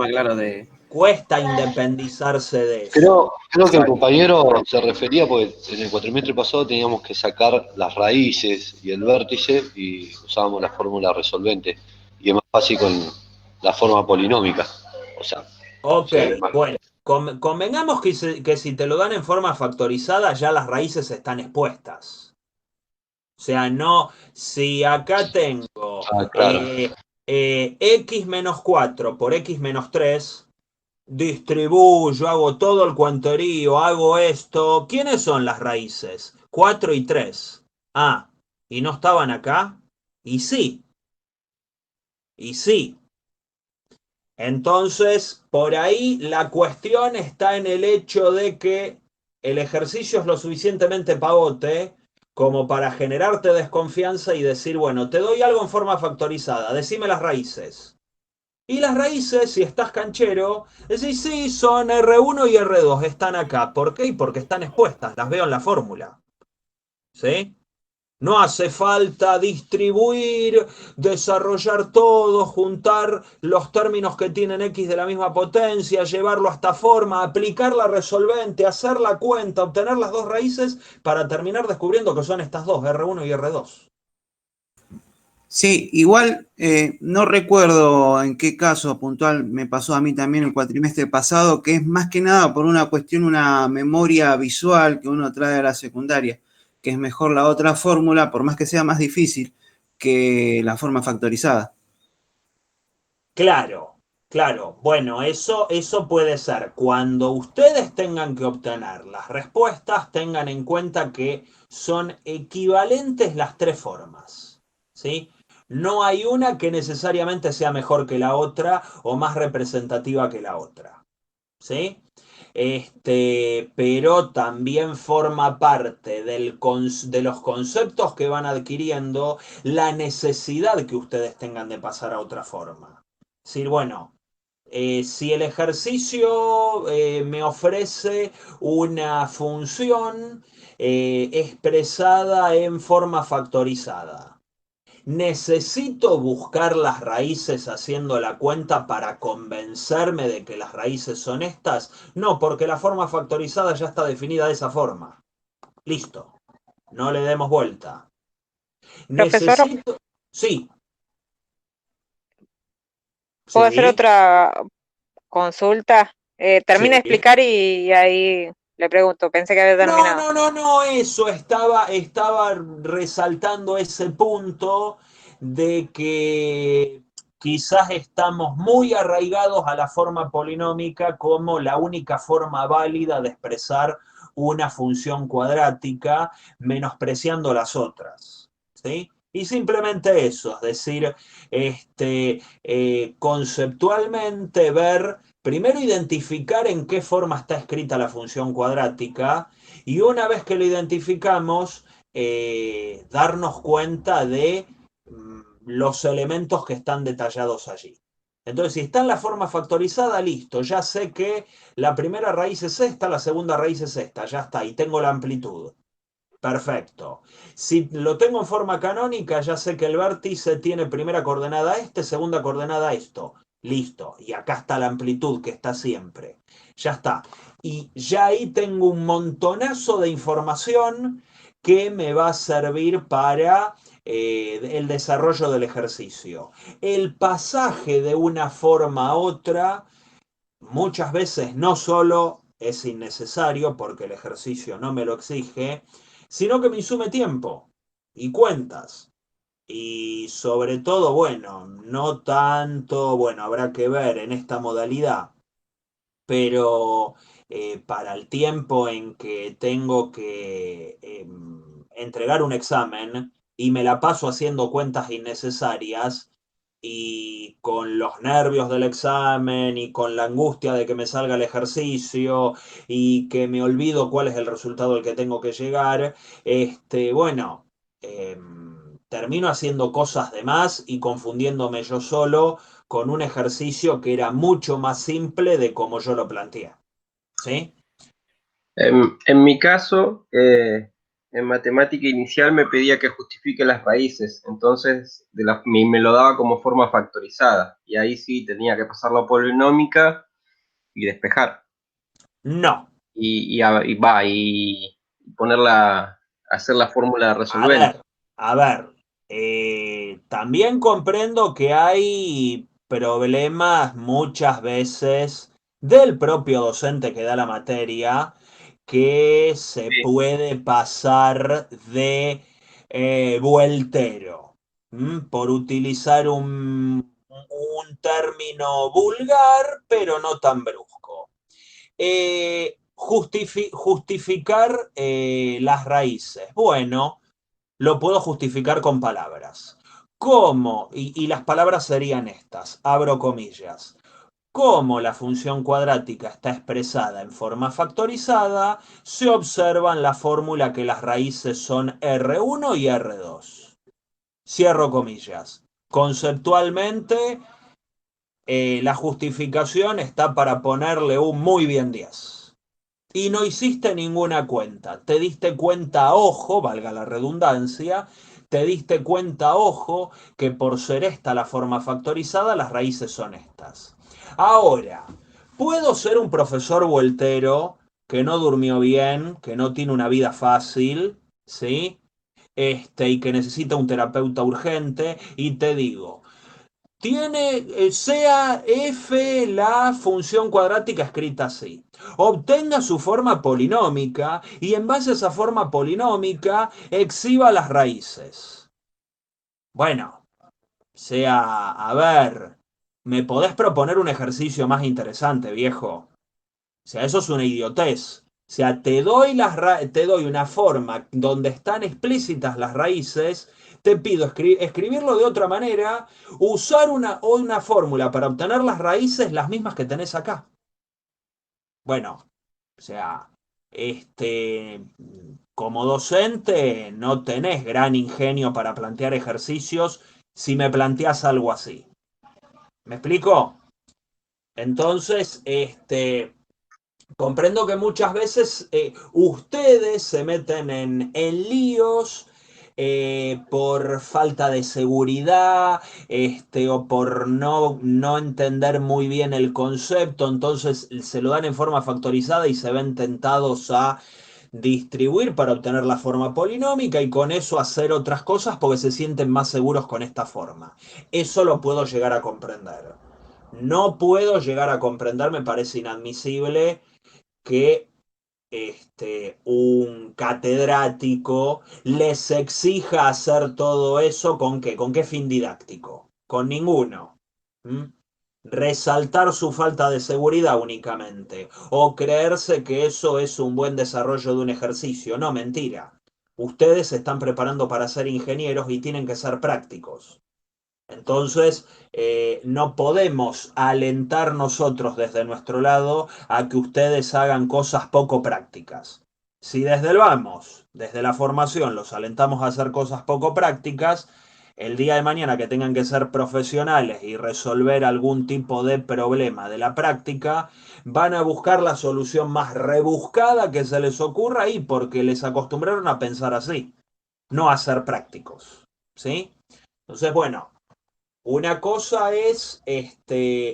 claro, de. cuesta independizarse de eso. Creo que el Exacto. compañero se refería, porque en el cuatrimestre pasado teníamos que sacar las raíces y el vértice y usábamos la fórmula resolvente. Y es más fácil con la forma polinómica. O sea, Ok, se ve más. bueno, convengamos que si te lo dan en forma factorizada ya las raíces están expuestas. O sea, no, si acá tengo Ah, claro. x menos 4 por x menos 3, distribuyo, hago todo el cuenterío, hago esto. ¿Quiénes son las raíces? 4 y 3. Ah, ¿y no estaban acá? Y sí, y sí. Entonces, por ahí la cuestión está en el hecho de que el ejercicio es lo suficientemente pavote como para generarte desconfianza y decir, bueno, te doy algo en forma factorizada, decime las raíces. Y las raíces, si estás canchero, decís, sí, son R1 y R2, están acá. ¿Por qué? Porque están expuestas, las veo en la fórmula. ¿Sí? No hace falta distribuir, desarrollar todo, juntar los términos que tienen x de la misma potencia, llevarlo a esta forma, aplicar la resolvente, hacer la cuenta, obtener las dos raíces para terminar descubriendo que son estas dos, R1 y R2. Sí, igual no recuerdo en qué caso puntual me pasó a mí también el cuatrimestre pasado, que es más que nada por una cuestión, una memoria visual que uno trae a la secundaria, que es mejor la otra fórmula, por más que sea más difícil que la forma factorizada. Claro, claro. Bueno, eso puede ser. Cuando ustedes tengan que obtener las respuestas, tengan en cuenta que son equivalentes las tres formas. ¿Sí? No hay una que necesariamente sea mejor que la otra o más representativa que la otra. ¿Sí? Pero también forma parte de los conceptos que van adquiriendo la necesidad que ustedes tengan de pasar a otra forma. Es decir, bueno, si el ejercicio me ofrece una función expresada en forma factorizada, ¿necesito buscar las raíces haciendo la cuenta para convencerme de que las raíces son estas? No, porque la forma factorizada ya está definida de esa forma. Listo, no le demos vuelta. Profesor, Necesito... Sí, ¿Puedo hacer Sí, otra consulta? Termina de sí. explicar y ahí le pregunto. Pensé que había No, terminado. no, no, no, eso estaba resaltando ese punto de que quizás estamos muy arraigados a la forma polinómica como la única forma válida de expresar una función cuadrática, menospreciando las otras, ¿sí? Y simplemente eso, es decir, conceptualmente ver, primero identificar en qué forma está escrita la función cuadrática, y una vez que lo identificamos, darnos cuenta de los elementos que están detallados allí. Entonces, si está en la forma factorizada, listo, ya sé que la primera raíz es esta, la segunda raíz es esta, ya está, y tengo la amplitud. Perfecto. Si lo tengo en forma canónica, ya sé que el vértice tiene primera coordenada segunda coordenada esto. Listo. Y acá está la amplitud que está siempre. Ya está. Y ya ahí tengo un montonazo de información que me va a servir para el desarrollo del ejercicio. El pasaje de una forma a otra muchas veces no solo es innecesario porque el ejercicio no me lo exige, sino que me insume tiempo y cuentas. Y sobre todo, bueno, no tanto, bueno, habrá que ver en esta modalidad, pero para el tiempo en que tengo que entregar un examen y me la paso haciendo cuentas innecesarias y con los nervios del examen y con la angustia de que me salga el ejercicio y que me olvido cuál es el resultado al que tengo que llegar, bueno, termino haciendo cosas de más y confundiéndome yo solo con un ejercicio que era mucho más simple de como yo lo planteé. ¿Sí? En mi caso, en matemática inicial me pedía que justifique las raíces, entonces me lo daba como forma factorizada, y ahí sí tenía que pasarlo a polinómica y despejar, No. y ponerla, hacer la fórmula A resolvente. ver, a ver. También comprendo que hay problemas muchas veces del propio docente que da la materia que se Sí, puede pasar de vueltero, por utilizar un término vulgar, pero no tan brusco. Justificar las raíces. Bueno, lo puedo justificar con palabras. ¿Cómo? Y las palabras serían estas, abro comillas. Como la función cuadrática está expresada en forma factorizada, se observa en la fórmula que las raíces son R1 y R2. Cierro comillas. Conceptualmente, la justificación está para ponerle un muy bien 10. Y no hiciste ninguna cuenta. Te diste cuenta, ojo, valga la redundancia, te diste cuenta, ojo, que por ser esta la forma factorizada, las raíces son estas. Ahora, puedo ser un profesor vueltero que no durmió bien, que no tiene una vida fácil, ¿sí? Y que necesita un terapeuta urgente, y te digo, tiene, sea f la función cuadrática escrita así. Obtenga su forma polinómica y en base a esa forma polinómica exhiba las raíces. Bueno, sea, a ver, ¿me podés proponer un ejercicio más interesante, viejo? O sea, eso es una idiotez. O sea, te doy una forma donde están explícitas las raíces, te pido escribirlo de otra manera, usar una fórmula para obtener las raíces las mismas que tenés acá. Bueno, o sea, como docente no tenés gran ingenio para plantear ejercicios si me planteás algo así. ¿Me explico? Entonces, comprendo que muchas veces ustedes se meten en líos por falta de seguridad, o por no entender muy bien el concepto, entonces se lo dan en forma factorizada y se ven tentados a distribuir para obtener la forma polinómica y con eso hacer otras cosas porque se sienten más seguros con esta forma. Eso lo puedo llegar a comprender. No puedo llegar a comprender, me parece inadmisible que un catedrático les exija hacer todo eso ¿con qué? ¿Con qué fin didáctico? Con ninguno. ¿Mm? Resaltar su falta de seguridad únicamente, o creerse que eso es un buen desarrollo de un ejercicio. No, mentira. Ustedes se están preparando para ser ingenieros y tienen que ser prácticos. Entonces, no podemos alentar nosotros desde nuestro lado a que ustedes hagan cosas poco prácticas. Si desde el vamos, desde la formación, los alentamos a hacer cosas poco prácticas, el día de mañana que tengan que ser profesionales y resolver algún tipo de problema de la práctica, van a buscar la solución más rebuscada que se les ocurra ahí porque les acostumbraron a pensar así, no a ser prácticos. ¿Sí? Entonces, bueno, una cosa es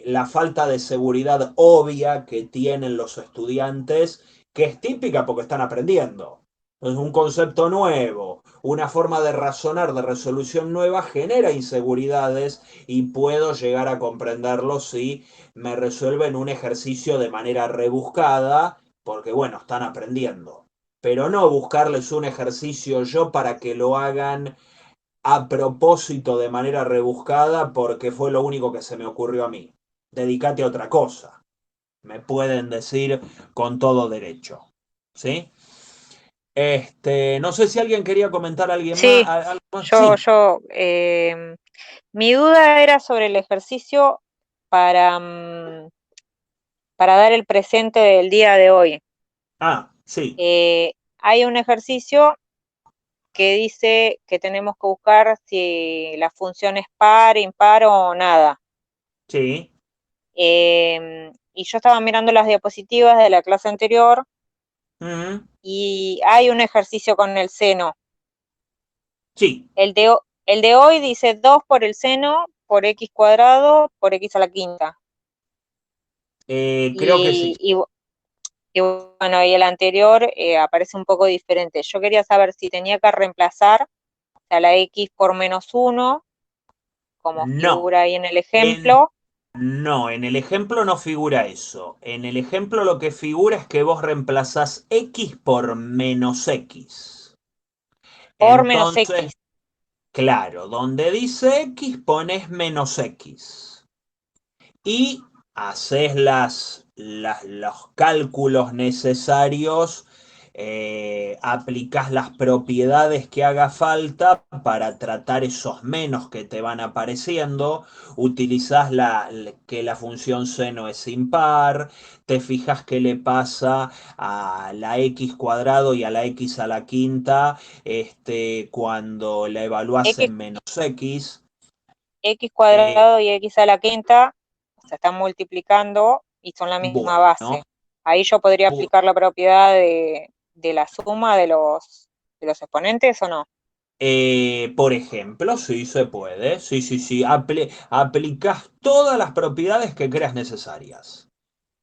la falta de seguridad obvia que tienen los estudiantes, que es típica porque están aprendiendo. Entonces, un concepto nuevo, una forma de razonar, de resolución nueva, genera inseguridades y puedo llegar a comprenderlo si me resuelven un ejercicio de manera rebuscada, porque bueno, están aprendiendo. Pero no buscarles un ejercicio yo para que lo hagan a propósito de manera rebuscada porque fue lo único que se me ocurrió a mí. Dedícate a otra cosa. Me pueden decir con todo derecho. ¿Sí? No sé si alguien quería comentar a alguien más. Sí, ¿Algo más? yo, Sí, yo, mi duda era sobre el ejercicio para, para dar el presente del día de hoy. sí, Hay un ejercicio que dice que tenemos que buscar si la función es par, impar o nada. sí. Y yo estaba mirando las diapositivas de la clase anterior Mm, y hay un ejercicio con el seno. sí, El de hoy dice 2 por el seno por x cuadrado por x a la quinta. creo que sí. Y, y, y bueno, y el anterior aparece un poco diferente. Yo quería saber si tenía que reemplazar a la x por -1, como No. figura ahí en el En, ejemplo, no, en el ejemplo no figura eso. En el ejemplo lo que figura es que vos reemplazás x por menos x. por menos Entonces, x. claro, donde dice X pones menos X y haces los cálculos necesarios, aplicás las propiedades que haga falta para tratar esos menos que te van apareciendo, utilizás que la función seno es impar, te fijas qué le pasa a la x cuadrado y a la x a la quinta cuando la evaluás X, en menos x. x eh, cuadrado y x a la quinta se están multiplicando y son la misma bueno, base. Ahí yo podría pu- aplicar la propiedad de la suma de los exponentes o no. por ejemplo, sí se puede, sí, sí, sí, aplicás todas las propiedades que creas necesarias.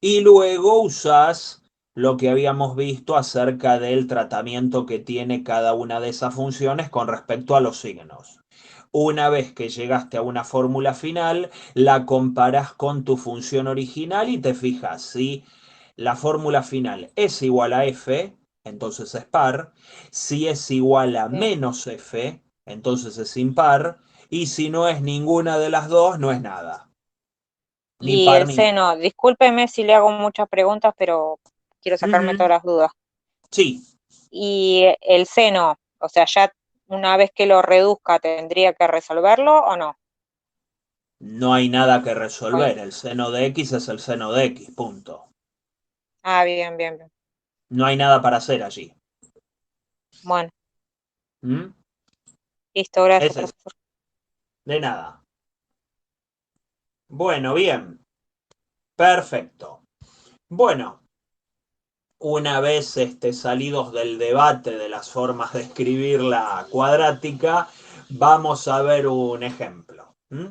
Y luego usás lo que habíamos visto acerca del tratamiento que tiene cada una de esas funciones con respecto a los signos. Una vez que llegaste a una fórmula final, la comparás con tu función original y te fijas si la fórmula final es igual a f, entonces es par. Si es igual a Sí. menos f, entonces es impar. Y si no es ninguna de las dos, no es nada. Ni Y par el ni... seno, discúlpeme si le hago muchas preguntas, pero quiero sacarme Ujú. todas las dudas. Sí, Y el seno, o sea, ya una vez que lo reduzca, ¿tendría que resolverlo o no? no hay nada que Bueno, resolver. El seno de x es el seno de x, punto. ah, bien, bien, bien. No hay nada para hacer allí. Bueno, ¿Mm? listo, gracias, Ese es profesor. de nada. Bueno, bien. Perfecto. Bueno, una vez salidos del debate de las formas de escribir la cuadrática, vamos a ver un ejemplo. ¿Mm?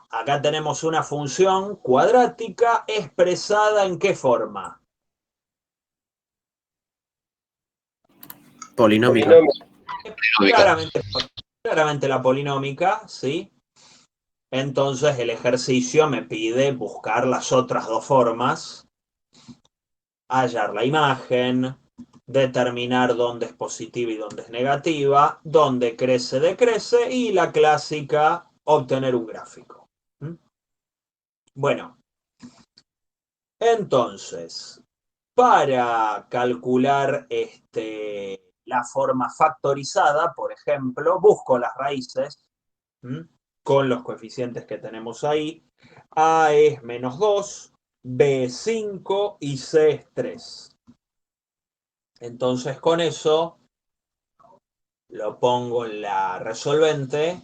Acá tenemos una función cuadrática expresada ¿en qué forma? Polinómica. Dinámica. Claramente, claramente la polinómica, ¿sí? Entonces el ejercicio me pide buscar las otras dos formas, hallar la imagen, determinar dónde es positiva y dónde es negativa, dónde crece, decrece y la clásica, obtener un gráfico. Bueno, entonces, para calcular la forma factorizada, por ejemplo, busco las raíces con los coeficientes que tenemos ahí. A es -2, B es 5 y C es 3. Entonces con eso lo pongo en la resolvente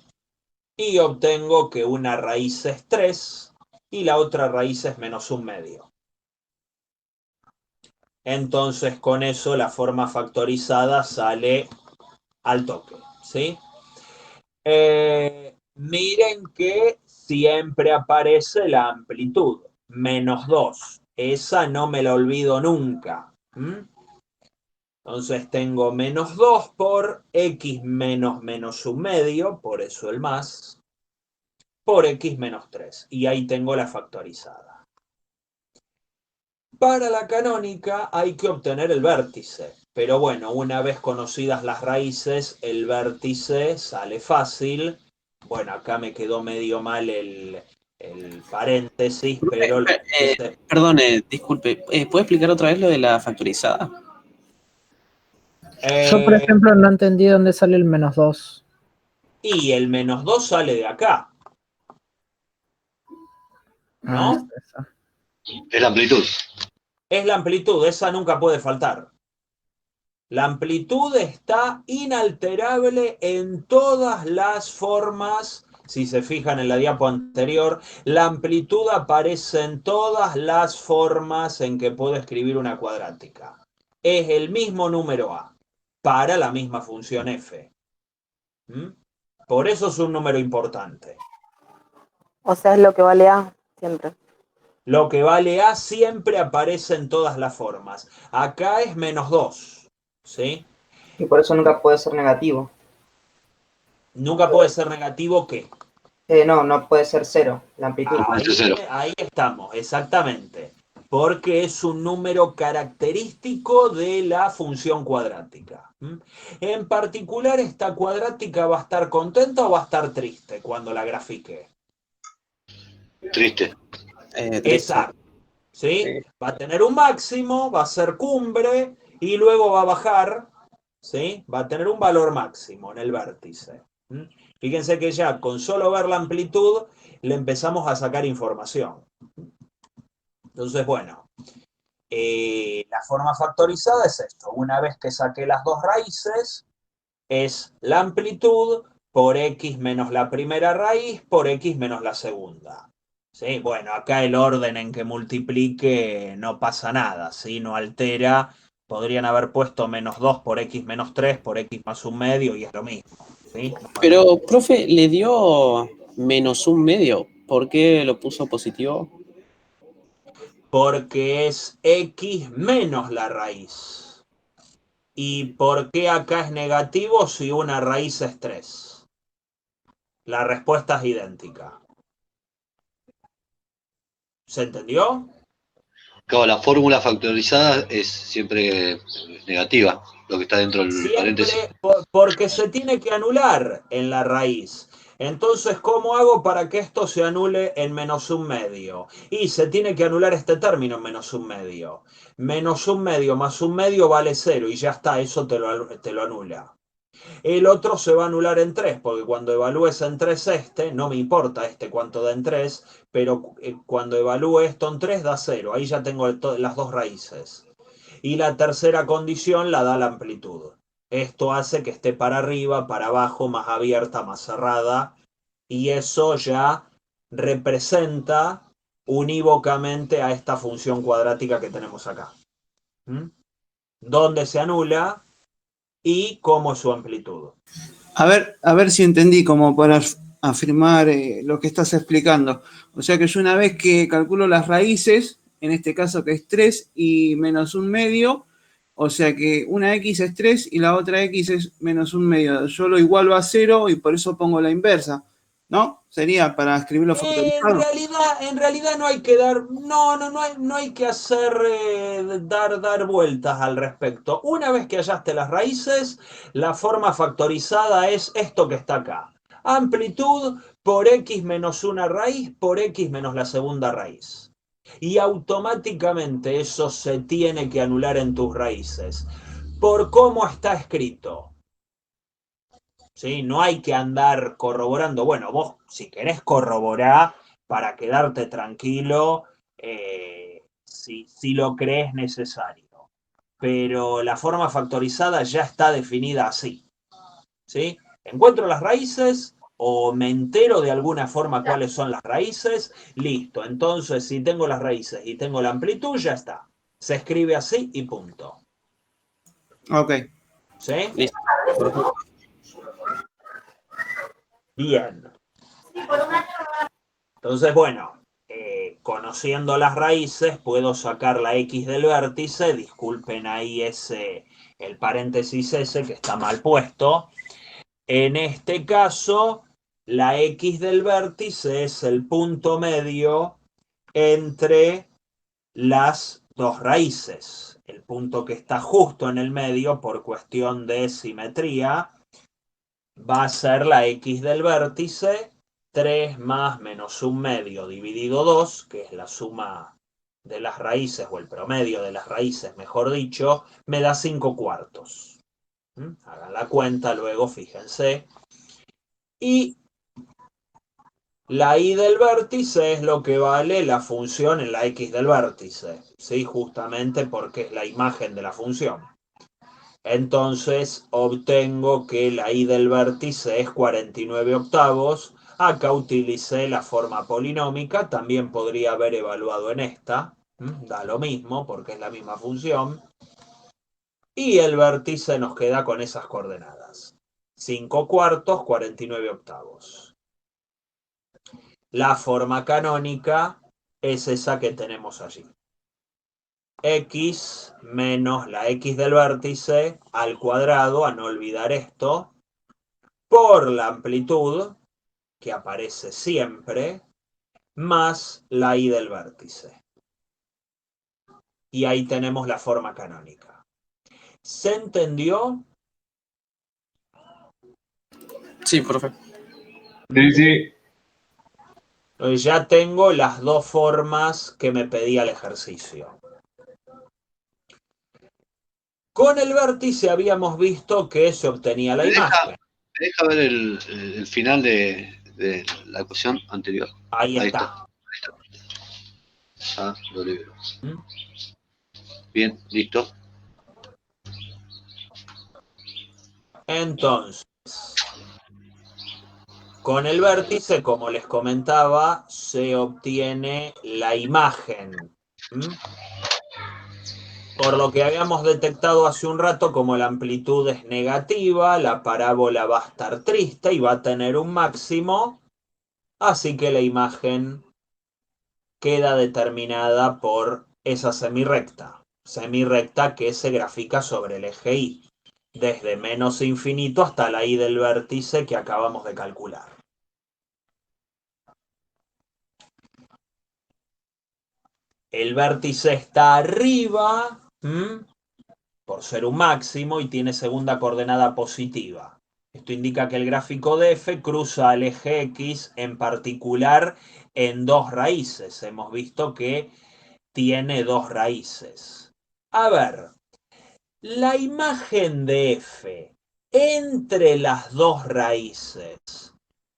y obtengo que una raíz es 3 y la otra raíz es -1/2. Entonces con eso la forma factorizada sale al toque, ¿sí? Miren que siempre aparece la amplitud, -2. Esa no me la olvido nunca. Entonces tengo -2 por x menos -1/2, por eso el más, por x menos 3. Y ahí tengo la factorizada. Para la canónica hay que obtener el vértice. Pero bueno, una vez conocidas las raíces, el vértice sale fácil. Bueno, acá me quedó medio mal el paréntesis, pero... Perdone, disculpe, ¿puede explicar otra vez lo de la factorizada? Yo, por ejemplo, no entendí dónde sale el -2. Y el -2 sale de acá, ¿no? Es la amplitud. Es la amplitud, esa nunca puede faltar. La amplitud está inalterable en todas las formas. Si se fijan en la diapo anterior, la amplitud aparece en todas las formas en que puedo escribir una cuadrática. Es el mismo número A para la misma función f. Por eso es un número importante. O sea, es lo que vale A siempre. Lo que vale A siempre aparece en todas las formas. Acá es -2, ¿sí? Y por eso nunca puede ser negativo. Nunca puede ser negativo, ¿qué? No puede ser 0, la amplitud. Ahí estamos, exactamente. Porque es un número característico de la función cuadrática. En particular, ¿esta cuadrática va a estar contenta o va a estar triste cuando la grafique? Triste. Exacto. ¿Sí? Va a tener un máximo, va a ser cumbre y luego va a bajar, ¿sí? Va a tener un valor máximo en el vértice. Fíjense que ya con solo ver la amplitud le empezamos a sacar información. Entonces, bueno, la forma factorizada es esto. Una vez que saqué las dos raíces, es la amplitud por x menos la primera raíz por x menos la segunda. ¿Sí? Bueno, acá el orden en que multiplique no pasa nada, ¿sí? No altera. Podrían haber puesto -2 por x menos 3 por x más 1/2 y es lo mismo. ¿Sí? Pero, profe, le dio -1/2. ¿Por qué lo puso positivo? Porque es x menos la raíz. ¿Y por qué acá es negativo si una raíz es 3? La respuesta es idéntica. ¿Se entendió? Claro, la fórmula factorizada es siempre negativa, lo que está dentro del paréntesis. Porque se tiene que anular en la raíz. Entonces, ¿cómo hago para que esto se anule en -1/2? Y se tiene que anular este término en -1/2. -1/2 más 1/2 vale 0 y ya está, eso te lo anula. El otro se va a anular en 3, porque cuando evalúes en 3 no me importa cuánto da en 3, pero cuando evalúe esto en 3 da 0, ahí ya tengo las dos raíces. Y la tercera condición la da la amplitud. Esto hace que esté para arriba, para abajo, más abierta, más cerrada, y eso ya representa unívocamente a esta función cuadrática que tenemos acá. ¿Dónde se anula? Y cómo es su amplitud. A ver si entendí, como para afirmar lo que estás explicando. O sea que yo una vez que calculo las raíces, en este caso que es 3 y -1/2, o sea que una x es 3 y la otra x es -1/2. Yo lo igualo a 0 y por eso pongo la inversa. ¿no? Sería para escribirlo factorizado. En realidad no hay que dar, no hay que hacer, dar vueltas al respecto. Una vez que hallaste las raíces, la forma factorizada es esto que está acá. Amplitud por x menos una raíz por x menos la segunda raíz. Y automáticamente eso se tiene que anular en tus raíces. Por cómo está escrito. ¿Sí? No hay que andar corroborando. Bueno, vos si querés corroborar para quedarte tranquilo, si lo crees necesario. Pero la forma factorizada ya está definida así. ¿Sí? Encuentro las raíces o me entero de alguna forma cuáles son las raíces, listo. Entonces, si tengo las raíces y tengo la amplitud, ya está. Se escribe así y punto. Ok. ¿Sí? Listo. Bien. Entonces, bueno, conociendo las raíces, puedo sacar la x del vértice. Disculpen ahí el paréntesis ese que está mal puesto. En este caso, la x del vértice es el punto medio entre las dos raíces. El punto que está justo en el medio por cuestión de simetría va a ser la x del vértice 3 más menos un medio dividido 2, que es la suma de las raíces, o el promedio de las raíces, mejor dicho, me da 5 cuartos. Hagan la cuenta luego, fíjense. Y la y del vértice es lo que vale la función en la x del vértice, ¿sí? Justamente porque es la imagen de la función. Entonces obtengo que la y del vértice es 49 octavos. Acá utilicé la forma polinómica, también podría haber evaluado en esta. Da lo mismo porque es la misma función. Y el vértice nos queda con esas coordenadas. 5 cuartos, 49 octavos. La forma canónica es esa que tenemos allí. X menos la x del vértice al cuadrado, a no olvidar esto, por la amplitud, que aparece siempre, más la y del vértice. Y ahí tenemos la forma canónica. ¿Se entendió? Sí, profe. Sí. Ya tengo las dos formas que me pedía el ejercicio. Con el vértice habíamos visto que se obtenía la imagen. ¿Me deja ver el final de la ecuación anterior? Ahí está. Ya lo leo. Bien, listo. Entonces, con el vértice, como les comentaba, se obtiene la imagen. Por lo que habíamos detectado hace un rato, como la amplitud es negativa, la parábola va a estar triste y va a tener un máximo, así que la imagen queda determinada por esa semirrecta que se grafica sobre el eje Y, desde menos infinito hasta la Y del vértice que acabamos de calcular. El vértice está arriba, por ser un máximo, y tiene segunda coordenada positiva. Esto indica que el gráfico de f cruza el eje X, en particular en dos raíces. Hemos visto que tiene dos raíces. A ver, la imagen de f entre las dos raíces,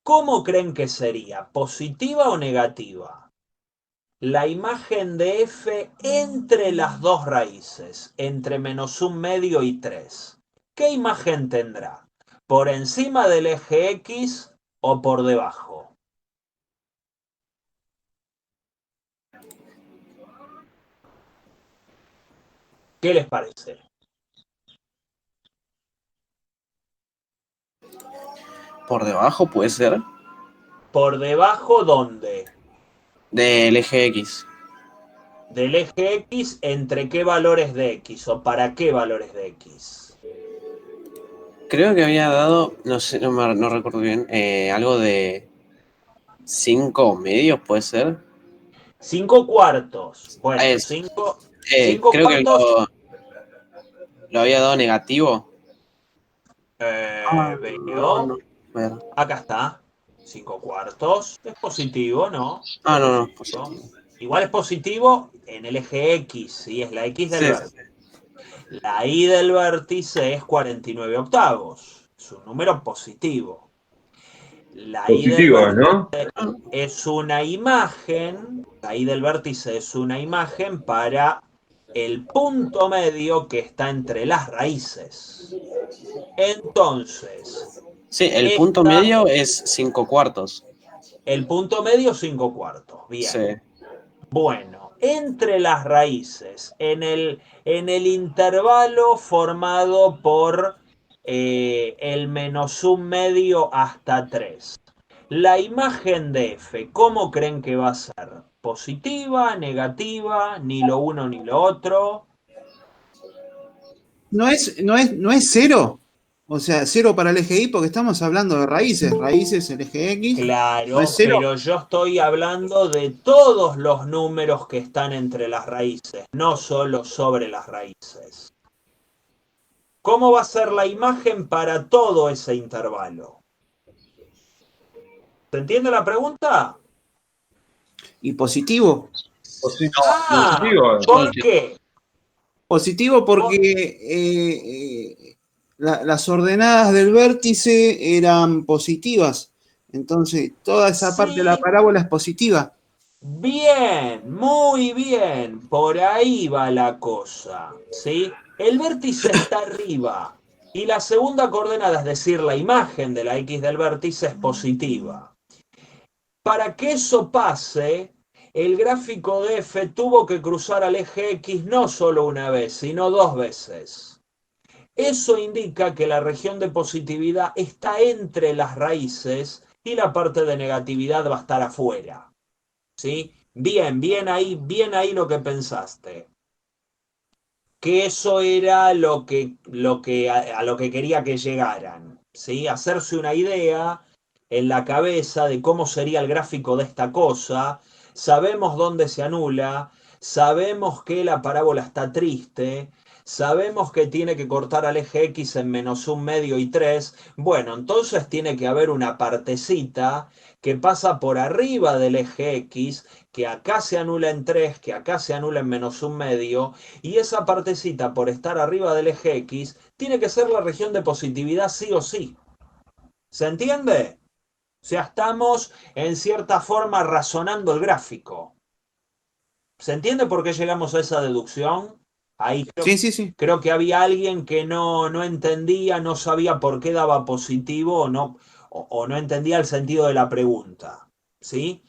¿cómo creen que sería? ¿Positiva o negativa? La imagen de f entre las dos raíces, entre menos un medio y 3. ¿Qué imagen tendrá? ¿Por encima del eje X o por debajo? ¿Qué les parece? Por debajo puede ser. ¿Por debajo dónde? Del eje X. Del eje X, ¿entre qué valores de X o para qué valores de X? Creo que había dado, no sé, no recuerdo bien, algo de 5 medios, puede ser. 5 cuartos. Bueno, Eso. 5 Creo que cuartos. lo había dado negativo. Veo. No. A ver. Acá está. 5 cuartos. Es positivo, ¿no? No, es positivo. Igual es positivo en el eje X, ¿sí? Es la X del Sí. vértice. La Y del vértice es 49 octavos. Es un número positivo. La Y del Positivo, vértice ¿no? es una imagen. La Y del vértice es una imagen para el punto medio que está entre las raíces. Entonces, Sí, el punto medio es 5 cuartos. El punto medio 5 cuartos. Bien. Sí. Bueno, entre las raíces, en el intervalo formado por el menos un medio hasta 3. La imagen de F, ¿cómo creen que va a ser? ¿Positiva, negativa, ni lo uno ni lo otro? ¿No es cero? O sea, cero para el eje Y porque estamos hablando de raíces. Raíces, el eje X. Claro, ¿No es cero? pero yo estoy hablando de todos los números que están entre las raíces, no solo sobre las raíces. ¿Cómo va a ser la imagen para todo ese intervalo? ¿Se entiende la pregunta? ¿Y positivo? Positivo. ¿Por qué? Positivo porque las ordenadas del vértice eran positivas. Entonces, toda esa parte de la Sí, parábola es positiva. bien, muy bien. Por ahí va la cosa, ¿sí? El vértice está arriba y la segunda coordenada, es decir, la imagen de la X del vértice es positiva. Para que eso pase, el gráfico de F tuvo que cruzar al eje X no solo una vez, sino 2 veces. Eso indica que la región de positividad está entre las raíces y la parte de negatividad va a estar afuera. ¿Sí? Bien ahí lo que pensaste. Que eso era a lo que quería que llegaran. ¿Sí? Hacerse una idea en la cabeza de cómo sería el gráfico de esta cosa. Sabemos dónde se anula, sabemos que la parábola está triste, sabemos que tiene que cortar al eje X en menos un medio y 3. Bueno, entonces tiene que haber una partecita que pasa por arriba del eje X, que acá se anula en 3, que acá se anula en menos un medio, y esa partecita, por estar arriba del eje X, tiene que ser la región de positividad sí o sí. ¿Se entiende? O sea, estamos en cierta forma razonando el gráfico. ¿Se entiende por qué llegamos a esa deducción? Ahí Sí. creo que había alguien que no entendía, no sabía por qué daba positivo o no entendía el sentido de la pregunta. ¿Sí?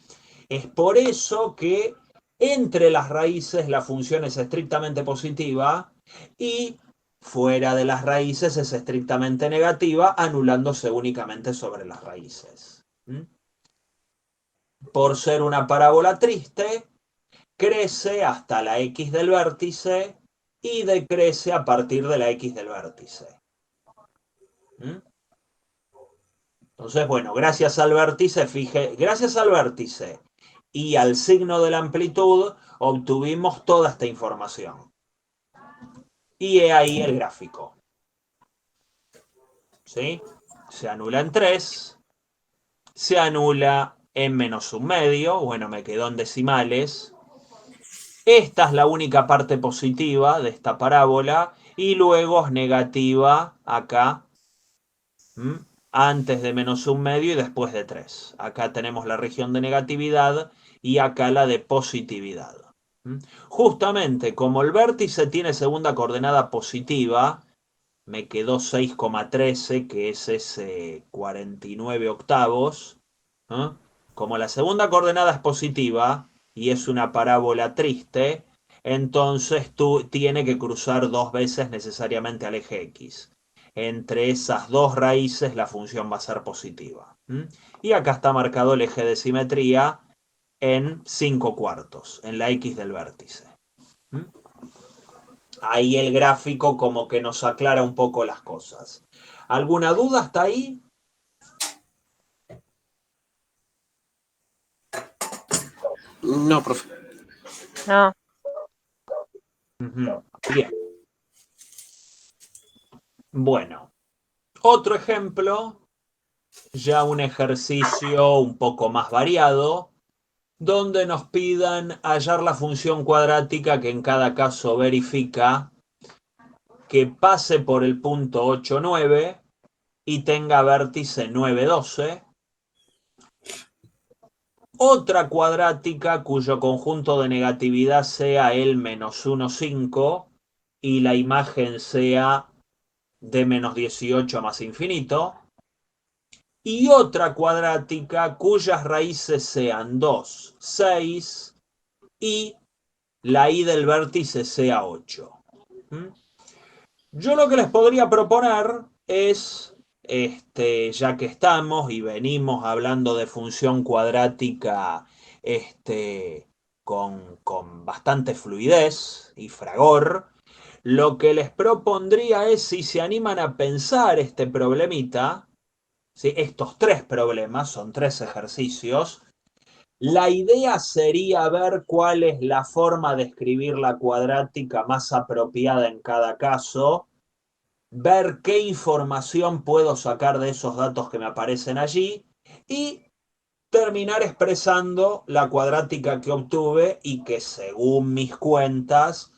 Es por eso que entre las raíces la función es estrictamente positiva y fuera de las raíces es estrictamente negativa, anulándose únicamente sobre las raíces. Por ser una parábola triste, crece hasta la X del vértice y decrece a partir de la X del vértice. Entonces, bueno, gracias al vértice y al signo de la amplitud obtuvimos toda esta información. Y he ahí el gráfico. ¿Sí? Se anula en 3, se anula en menos un medio, bueno, me quedó en decimales. Esta es la única parte positiva de esta parábola y luego es negativa acá, antes de menos un medio y después de 3. Acá tenemos la región de negatividad y acá la de positividad. Justamente como el vértice tiene segunda coordenada positiva, me quedó 6,13, que es ese 49 octavos. Como la segunda coordenada es positiva y es una parábola triste, entonces tiene que cruzar 2 veces necesariamente al eje X. Entre esas dos raíces la función va a ser positiva. Y acá está marcado el eje de simetría en 5 cuartos, en la X del vértice. Ahí el gráfico como que nos aclara un poco las cosas. ¿Alguna duda hasta ahí? No, profe. No. Ujú. Bien. Bueno, otro ejemplo, ya un ejercicio un poco más variado, donde nos pidan hallar la función cuadrática que en cada caso verifica que pase por el punto 8, 9 y tenga vértice 9, 12. Otra cuadrática cuyo conjunto de negatividad sea el menos 1, 5 y la imagen sea de menos 18 más infinito. Y otra cuadrática cuyas raíces sean 2, 6 y la i del vértice sea 8. Yo lo que les podría proponer es, ya que estamos y venimos hablando de función cuadrática con bastante fluidez y fragor, lo que les propondría es, si se animan a pensar este problemita, ¿sí? Estos tres problemas, son tres ejercicios, la idea sería ver cuál es la forma de escribir la cuadrática más apropiada en cada caso, ver qué información puedo sacar de esos datos que me aparecen allí y terminar expresando la cuadrática que obtuve y que según mis cuentas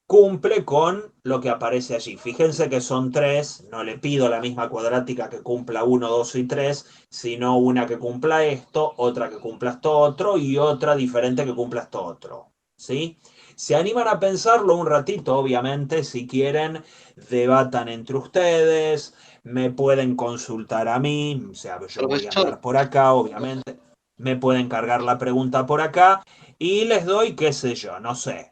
cumple con lo que aparece allí. Fíjense que son tres, no le pido la misma cuadrática que cumpla 1, 2 y 3, sino una que cumpla esto, otra que cumpla esto otro y otra diferente que cumpla esto otro. ¿Sí? Se animan a pensarlo un ratito, obviamente, si quieren, debatan entre ustedes, me pueden consultar a mí, o sea, yo voy a Profesor, andar por acá, obviamente, me pueden cargar la pregunta por acá y les doy, qué sé yo, no sé,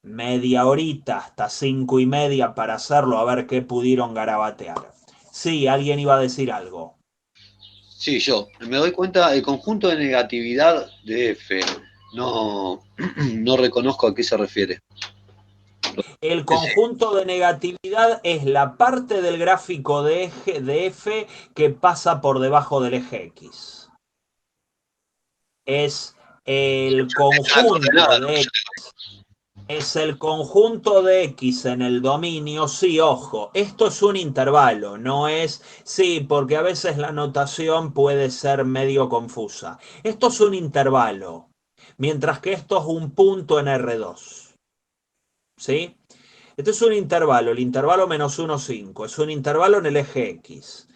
media horita hasta 5:30 para hacerlo, a ver qué pudieron garabatear. Sí, alguien iba a decir algo. sí, yo me doy cuenta, el conjunto de negatividad de F, no, no reconozco a qué se refiere. El conjunto de negatividad es la parte del gráfico de F que pasa por debajo del eje X. Es el conjunto de X. Es el conjunto de X en el dominio, sí, ojo, esto es un intervalo, no es, sí, porque a veces la notación puede ser medio confusa. Esto es un intervalo, mientras que esto es un punto en R2, ¿sí? Esto es un intervalo, el intervalo menos 1, 5, es un intervalo en el eje X.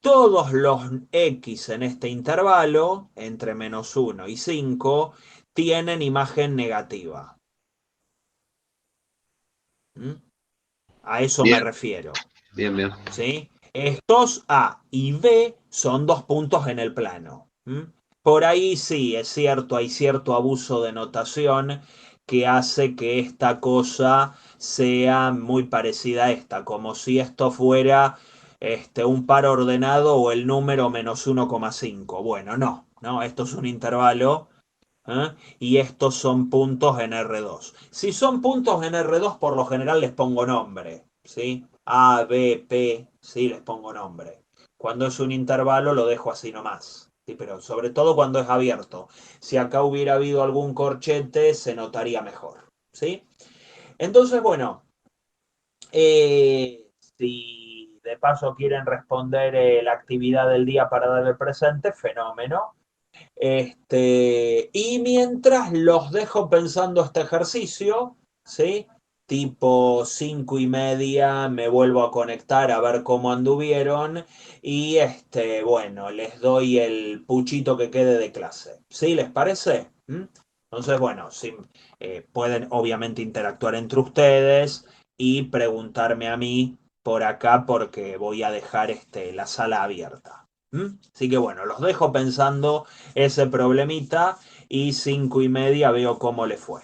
Todos los X en este intervalo, entre menos 1 y 5, tienen imagen negativa. ¿Mm? A eso me Bien, refiero. bien, bien. ¿Sí? Estos A y B son dos puntos en el plano. Por ahí sí, es cierto, hay cierto abuso de notación que hace que esta cosa sea muy parecida a esta, como si esto fuera un par ordenado o el número menos 1,5. Bueno, no, esto es un intervalo. Y estos son puntos en R2. Si son puntos en R2, por lo general les pongo nombre, ¿sí? A, B, P, ¿sí? Les pongo nombre. Cuando es un intervalo lo dejo así nomás, ¿sí? Pero sobre todo cuando es abierto. Si acá hubiera habido algún corchete, se notaría mejor, ¿sí? Entonces, bueno, si de paso quieren responder la actividad del día para dar el presente, fenómeno. Y mientras los dejo pensando este ejercicio, ¿sí? Tipo 5:30 me vuelvo a conectar a ver cómo anduvieron y bueno, les doy el puchito que quede de clase. ¿Sí? ¿Les parece? Entonces, bueno, sí, pueden obviamente interactuar entre ustedes y preguntarme a mí por acá porque voy a dejar la sala abierta. Así que bueno, los dejo pensando ese problemita y 5:30 veo cómo le fue.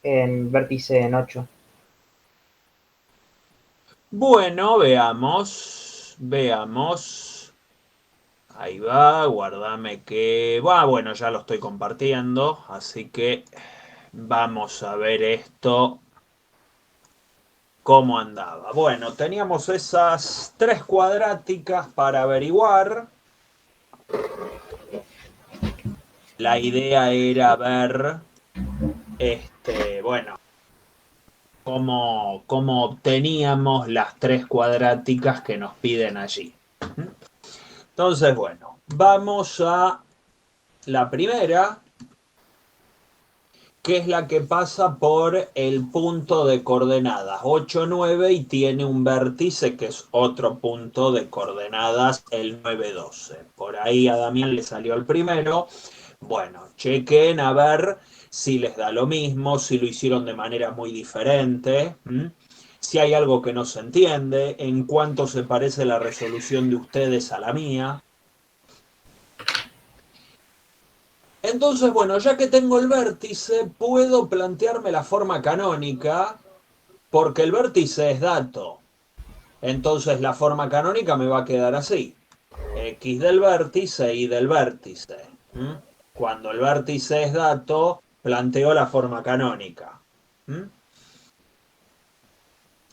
En vértice en 8. Bueno, veamos. Ahí va, guardame que... bueno, ya lo estoy compartiendo, así que vamos a ver esto, cómo andaba. Bueno, teníamos esas tres cuadráticas para averiguar. La idea era ver bueno, cómo obteníamos las tres cuadráticas que nos piden allí. Entonces, bueno, vamos a la primera, que es la que pasa por el punto de coordenadas 8, 9 y tiene un vértice que es otro punto de coordenadas, el 9, 12. Por ahí a Damián le salió el primero. Bueno, chequen a ver si les da lo mismo, si lo hicieron de manera muy diferente, si hay algo que no se entiende, en cuánto se parece la resolución de ustedes a la mía. Entonces, bueno, ya que tengo el vértice, puedo plantearme la forma canónica, porque el vértice es dato. Entonces la forma canónica me va a quedar así. X del vértice, Y del vértice. Cuando el vértice es dato, planteo la forma canónica.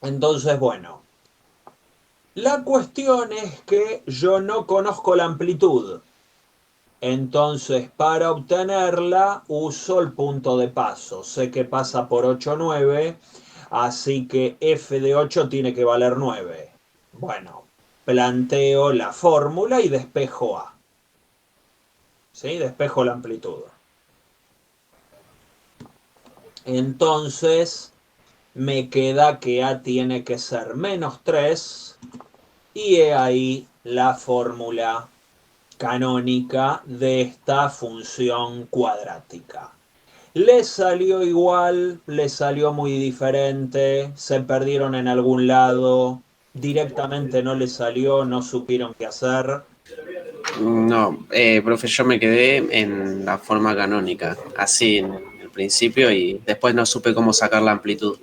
Entonces, bueno, la cuestión es que yo no conozco la amplitud. Entonces, para obtenerla, uso el punto de paso. Sé que pasa por 8, 9, así que f de 8 tiene que valer 9. Bueno, planteo la fórmula y despejo A. ¿Sí? Despejo la amplitud. Entonces, me queda que A tiene que ser menos 3 y he ahí la fórmula canónica de esta función cuadrática. ¿Les salió igual? ¿Les salió muy diferente? ¿Se perdieron en algún lado? ¿Directamente no les salió? ¿No supieron qué hacer? No, profe, yo me quedé en la forma canónica, así en el principio, y después no supe cómo sacar la amplitud.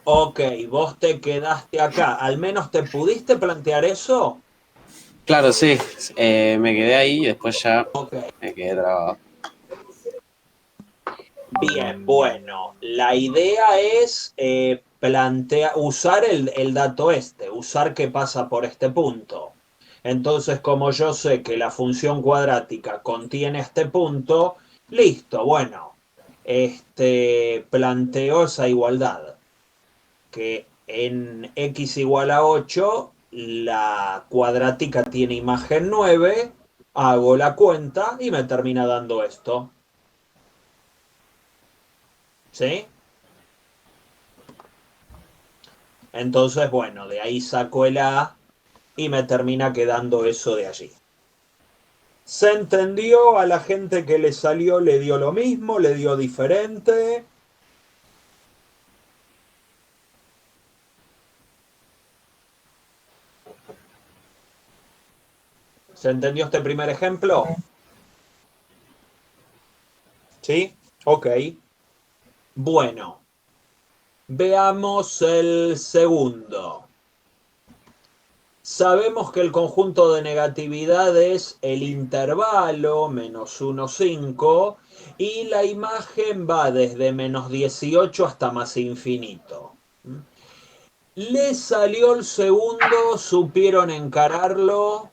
Ok, vos te quedaste acá. ¿Al menos te pudiste plantear eso? Claro, sí, me quedé ahí y después ya Ok. me quedé trabado. Bien, bueno, la idea es usar el dato usar que pasa por este punto. Entonces, como yo sé que la función cuadrática contiene este punto, listo, bueno, planteo esa igualdad, que en x igual a 8, la cuadrática tiene imagen 9, hago la cuenta y me termina dando esto. ¿Sí? Entonces, bueno, de ahí saco el A y me termina quedando eso de allí. ¿Se entendió? ¿A la gente que le salió le dio lo mismo? ¿Le dio diferente? ¿Se entendió este primer ejemplo? ¿Sí? Ok. Bueno, veamos el segundo. Sabemos que el conjunto de negatividad es el intervalo menos 1, 5 y la imagen va desde menos 18 hasta más infinito. ¿Le salió el segundo? ¿Supieron encararlo?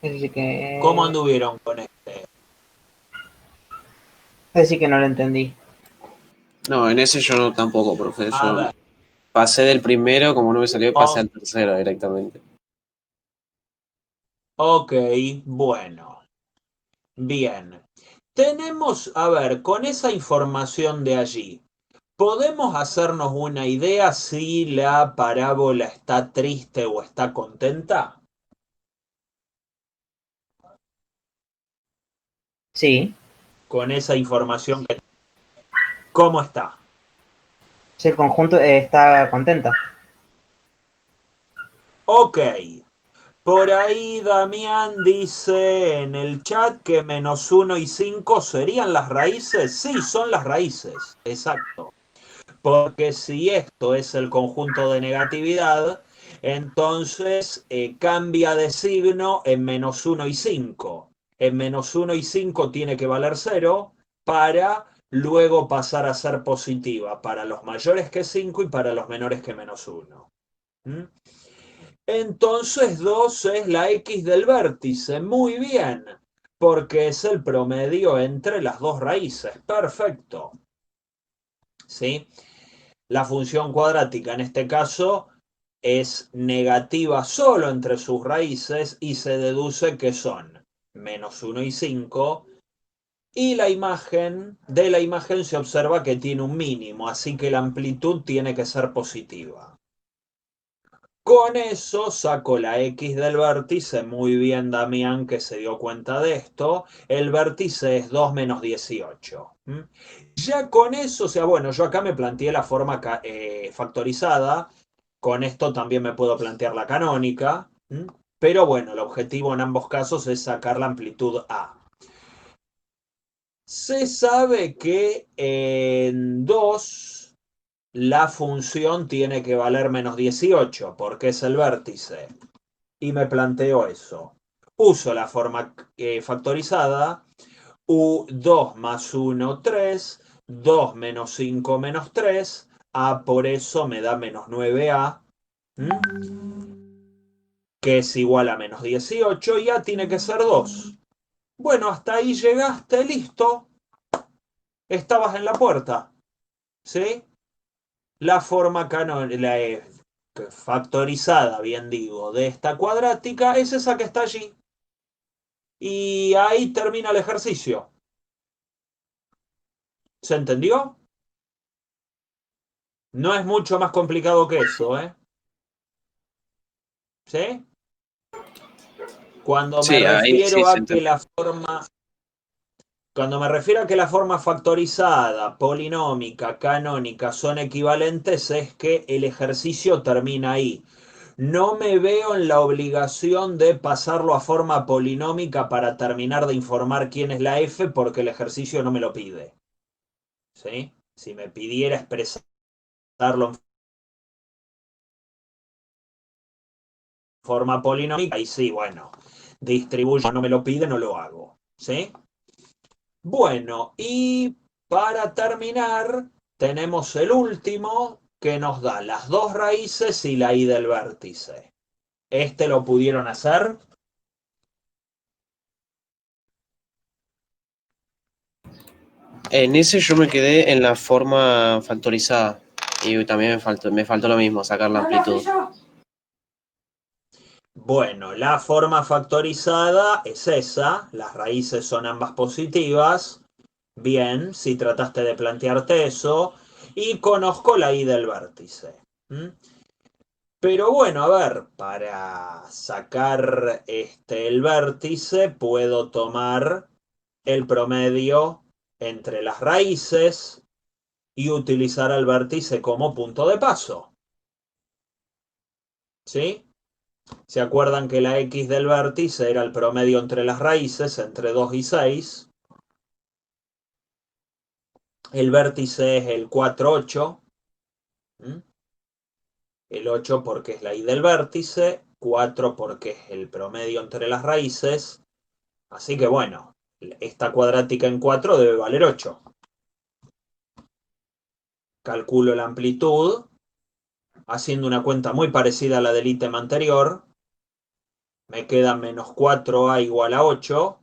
Es decir, que... ¿Cómo anduvieron con este? Es decir, que no lo entendí. No, en ese yo no tampoco, profe. A Yo ver. pasé del primero, como no me salió, pasé al tercero directamente. Ok, bueno. Bien. Tenemos, a ver, con esa información de allí, ¿podemos hacernos una idea si la parábola está triste o está contenta? Sí. Con esa información que... ¿Cómo está? Si el conjunto está contenta. Ok. Por ahí Damián dice en el chat que menos 1 y 5 serían las raíces. Sí, son las raíces. Exacto. Porque si esto es el conjunto de negatividad, entonces cambia de signo en menos 1 y 5. En menos 1 y 5 tiene que valer 0 para luego pasar a ser positiva para los mayores que 5 y para los menores que menos 1. Entonces 2 es la X del vértice. Muy bien, porque es el promedio entre las dos raíces. Perfecto. ¿Sí? La función cuadrática en este caso es negativa solo entre sus raíces y se deduce que son -1 y 5. Y la imagen, de la imagen se observa que tiene un mínimo, así que la amplitud tiene que ser positiva. Con eso saco la X del vértice, muy bien Damián que se dio cuenta de esto, el vértice es 2 menos 18. Ya con eso, o sea, bueno, yo acá me planteé la forma factorizada, con esto también me puedo plantear la canónica, pero bueno, el objetivo en ambos casos es sacar la amplitud A. Se sabe que en 2 la función tiene que valer menos 18 porque es el vértice. Y me planteo eso. Uso la forma factorizada. U2 más 1, 3. 2 menos 5 menos 3. A por eso me da menos 9A. Que es igual a menos 18. Y A tiene que ser 2. Bueno, hasta ahí llegaste, listo. Estabas en la puerta. ¿Sí? La forma factorizada, bien digo, de esta cuadrática es esa que está allí. Y ahí termina el ejercicio. ¿Se entendió? No es mucho más complicado que eso, ¿eh? ¿Sí? Cuando me Sí, ahí sí refiero se a que entiende. la forma Cuando me refiero a que la forma factorizada, polinómica, canónica son equivalentes, es que el ejercicio termina ahí. No me veo en la obligación de pasarlo a forma polinómica para terminar de informar quién es la f porque el ejercicio no me lo pide. ¿Sí? Si me pidiera expresarlo en forma polinómica, ahí sí, bueno, distribuyo, no me lo pide, no lo hago. ¿Sí? Bueno, y para terminar, tenemos el último que nos da las dos raíces y la i del vértice. ¿Este lo pudieron hacer? En ese yo me quedé en la forma factorizada. Y también me faltó lo mismo, sacar la amplitud. Bueno, la forma factorizada es esa, las raíces son ambas positivas. Bien, si trataste de plantearte eso, y conozco la i del vértice. Pero bueno, a ver, para sacar el vértice puedo tomar el promedio entre las raíces y utilizar el vértice como punto de paso. ¿Sí? ¿Se acuerdan que la x del vértice era el promedio entre las raíces, entre 2 y 6? El vértice es el 4, 8. El 8 porque es la i del vértice, 4 porque es el promedio entre las raíces. Así que bueno, esta cuadrática en 4 debe valer 8. Calculo la amplitud, haciendo una cuenta muy parecida a la del ítem anterior. Me queda menos 4a igual a 8,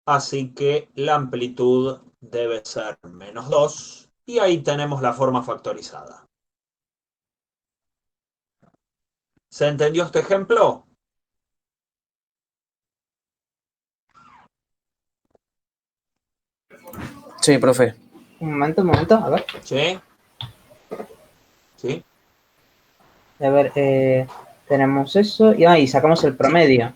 así que la amplitud debe ser menos 2, y ahí tenemos la forma factorizada. ¿Se entendió este ejemplo? Sí, profe. Un momento, a ver. ¿Sí? ¿Sí? A ver, tenemos eso y sacamos el promedio.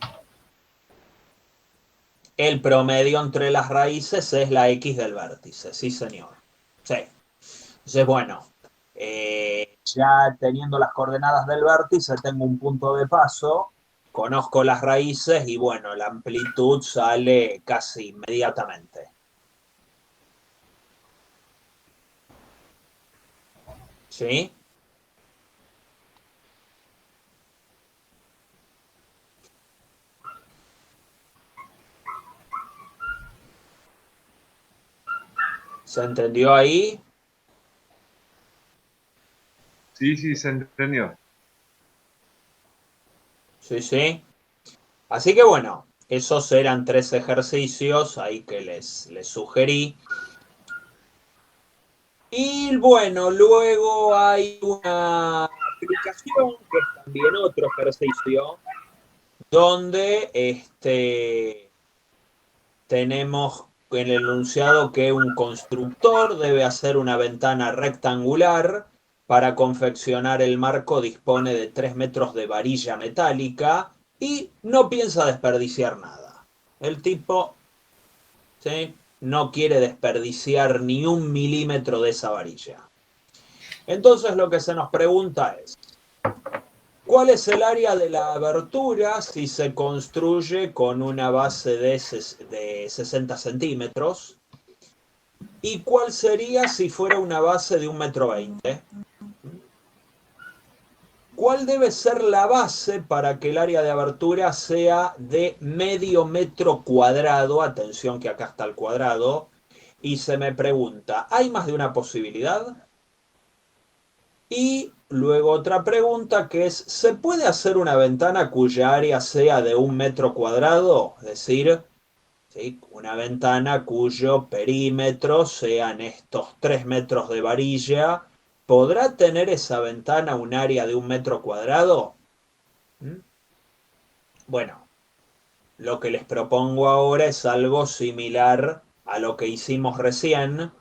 El promedio entre las raíces es la x del vértice, sí señor. Sí. Entonces, bueno, ya teniendo las coordenadas del vértice, tengo un punto de paso, conozco las raíces y bueno, la amplitud sale casi inmediatamente. ¿Sí? ¿Se entendió ahí? Sí, sí, se entendió. Sí, sí. Así que bueno, esos eran 3 ejercicios ahí que les sugerí. Y bueno, luego hay una aplicación que es también otro ejercicio donde tenemos en el enunciado que un constructor debe hacer una ventana rectangular. Para confeccionar el marco dispone de 3 metros de varilla metálica y no piensa desperdiciar nada. El tipo, ¿sí?, no quiere desperdiciar ni 1 milímetro de esa varilla. Entonces lo que se nos pregunta es, ¿cuál es el área de la abertura si se construye con una base de 60 centímetros? ¿Y cuál sería si fuera una base de 1,20 m? ¿Cuál debe ser la base para que el área de abertura sea de medio metro cuadrado? Atención que acá está el cuadrado. Y se me pregunta, ¿hay más de una posibilidad? Y luego otra pregunta que es, ¿se puede hacer una ventana cuya área sea de 1 metro cuadrado? Es decir, ¿sí?, una ventana cuyo perímetro sean estos 3 metros de varilla. ¿Podrá tener esa ventana un área de 1 metro cuadrado? Bueno, lo que les propongo ahora es algo similar a lo que hicimos recién.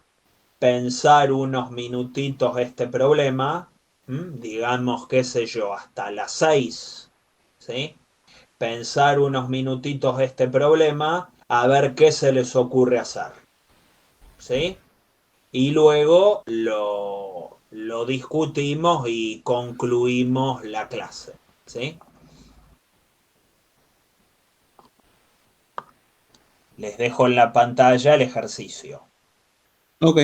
Pensar unos minutitos este problema, digamos, qué sé yo, hasta las 6, ¿sí? Pensar unos minutitos este problema, a ver qué se les ocurre hacer, ¿sí? Y luego lo discutimos y concluimos la clase, ¿sí? Les dejo en la pantalla el ejercicio. Ok.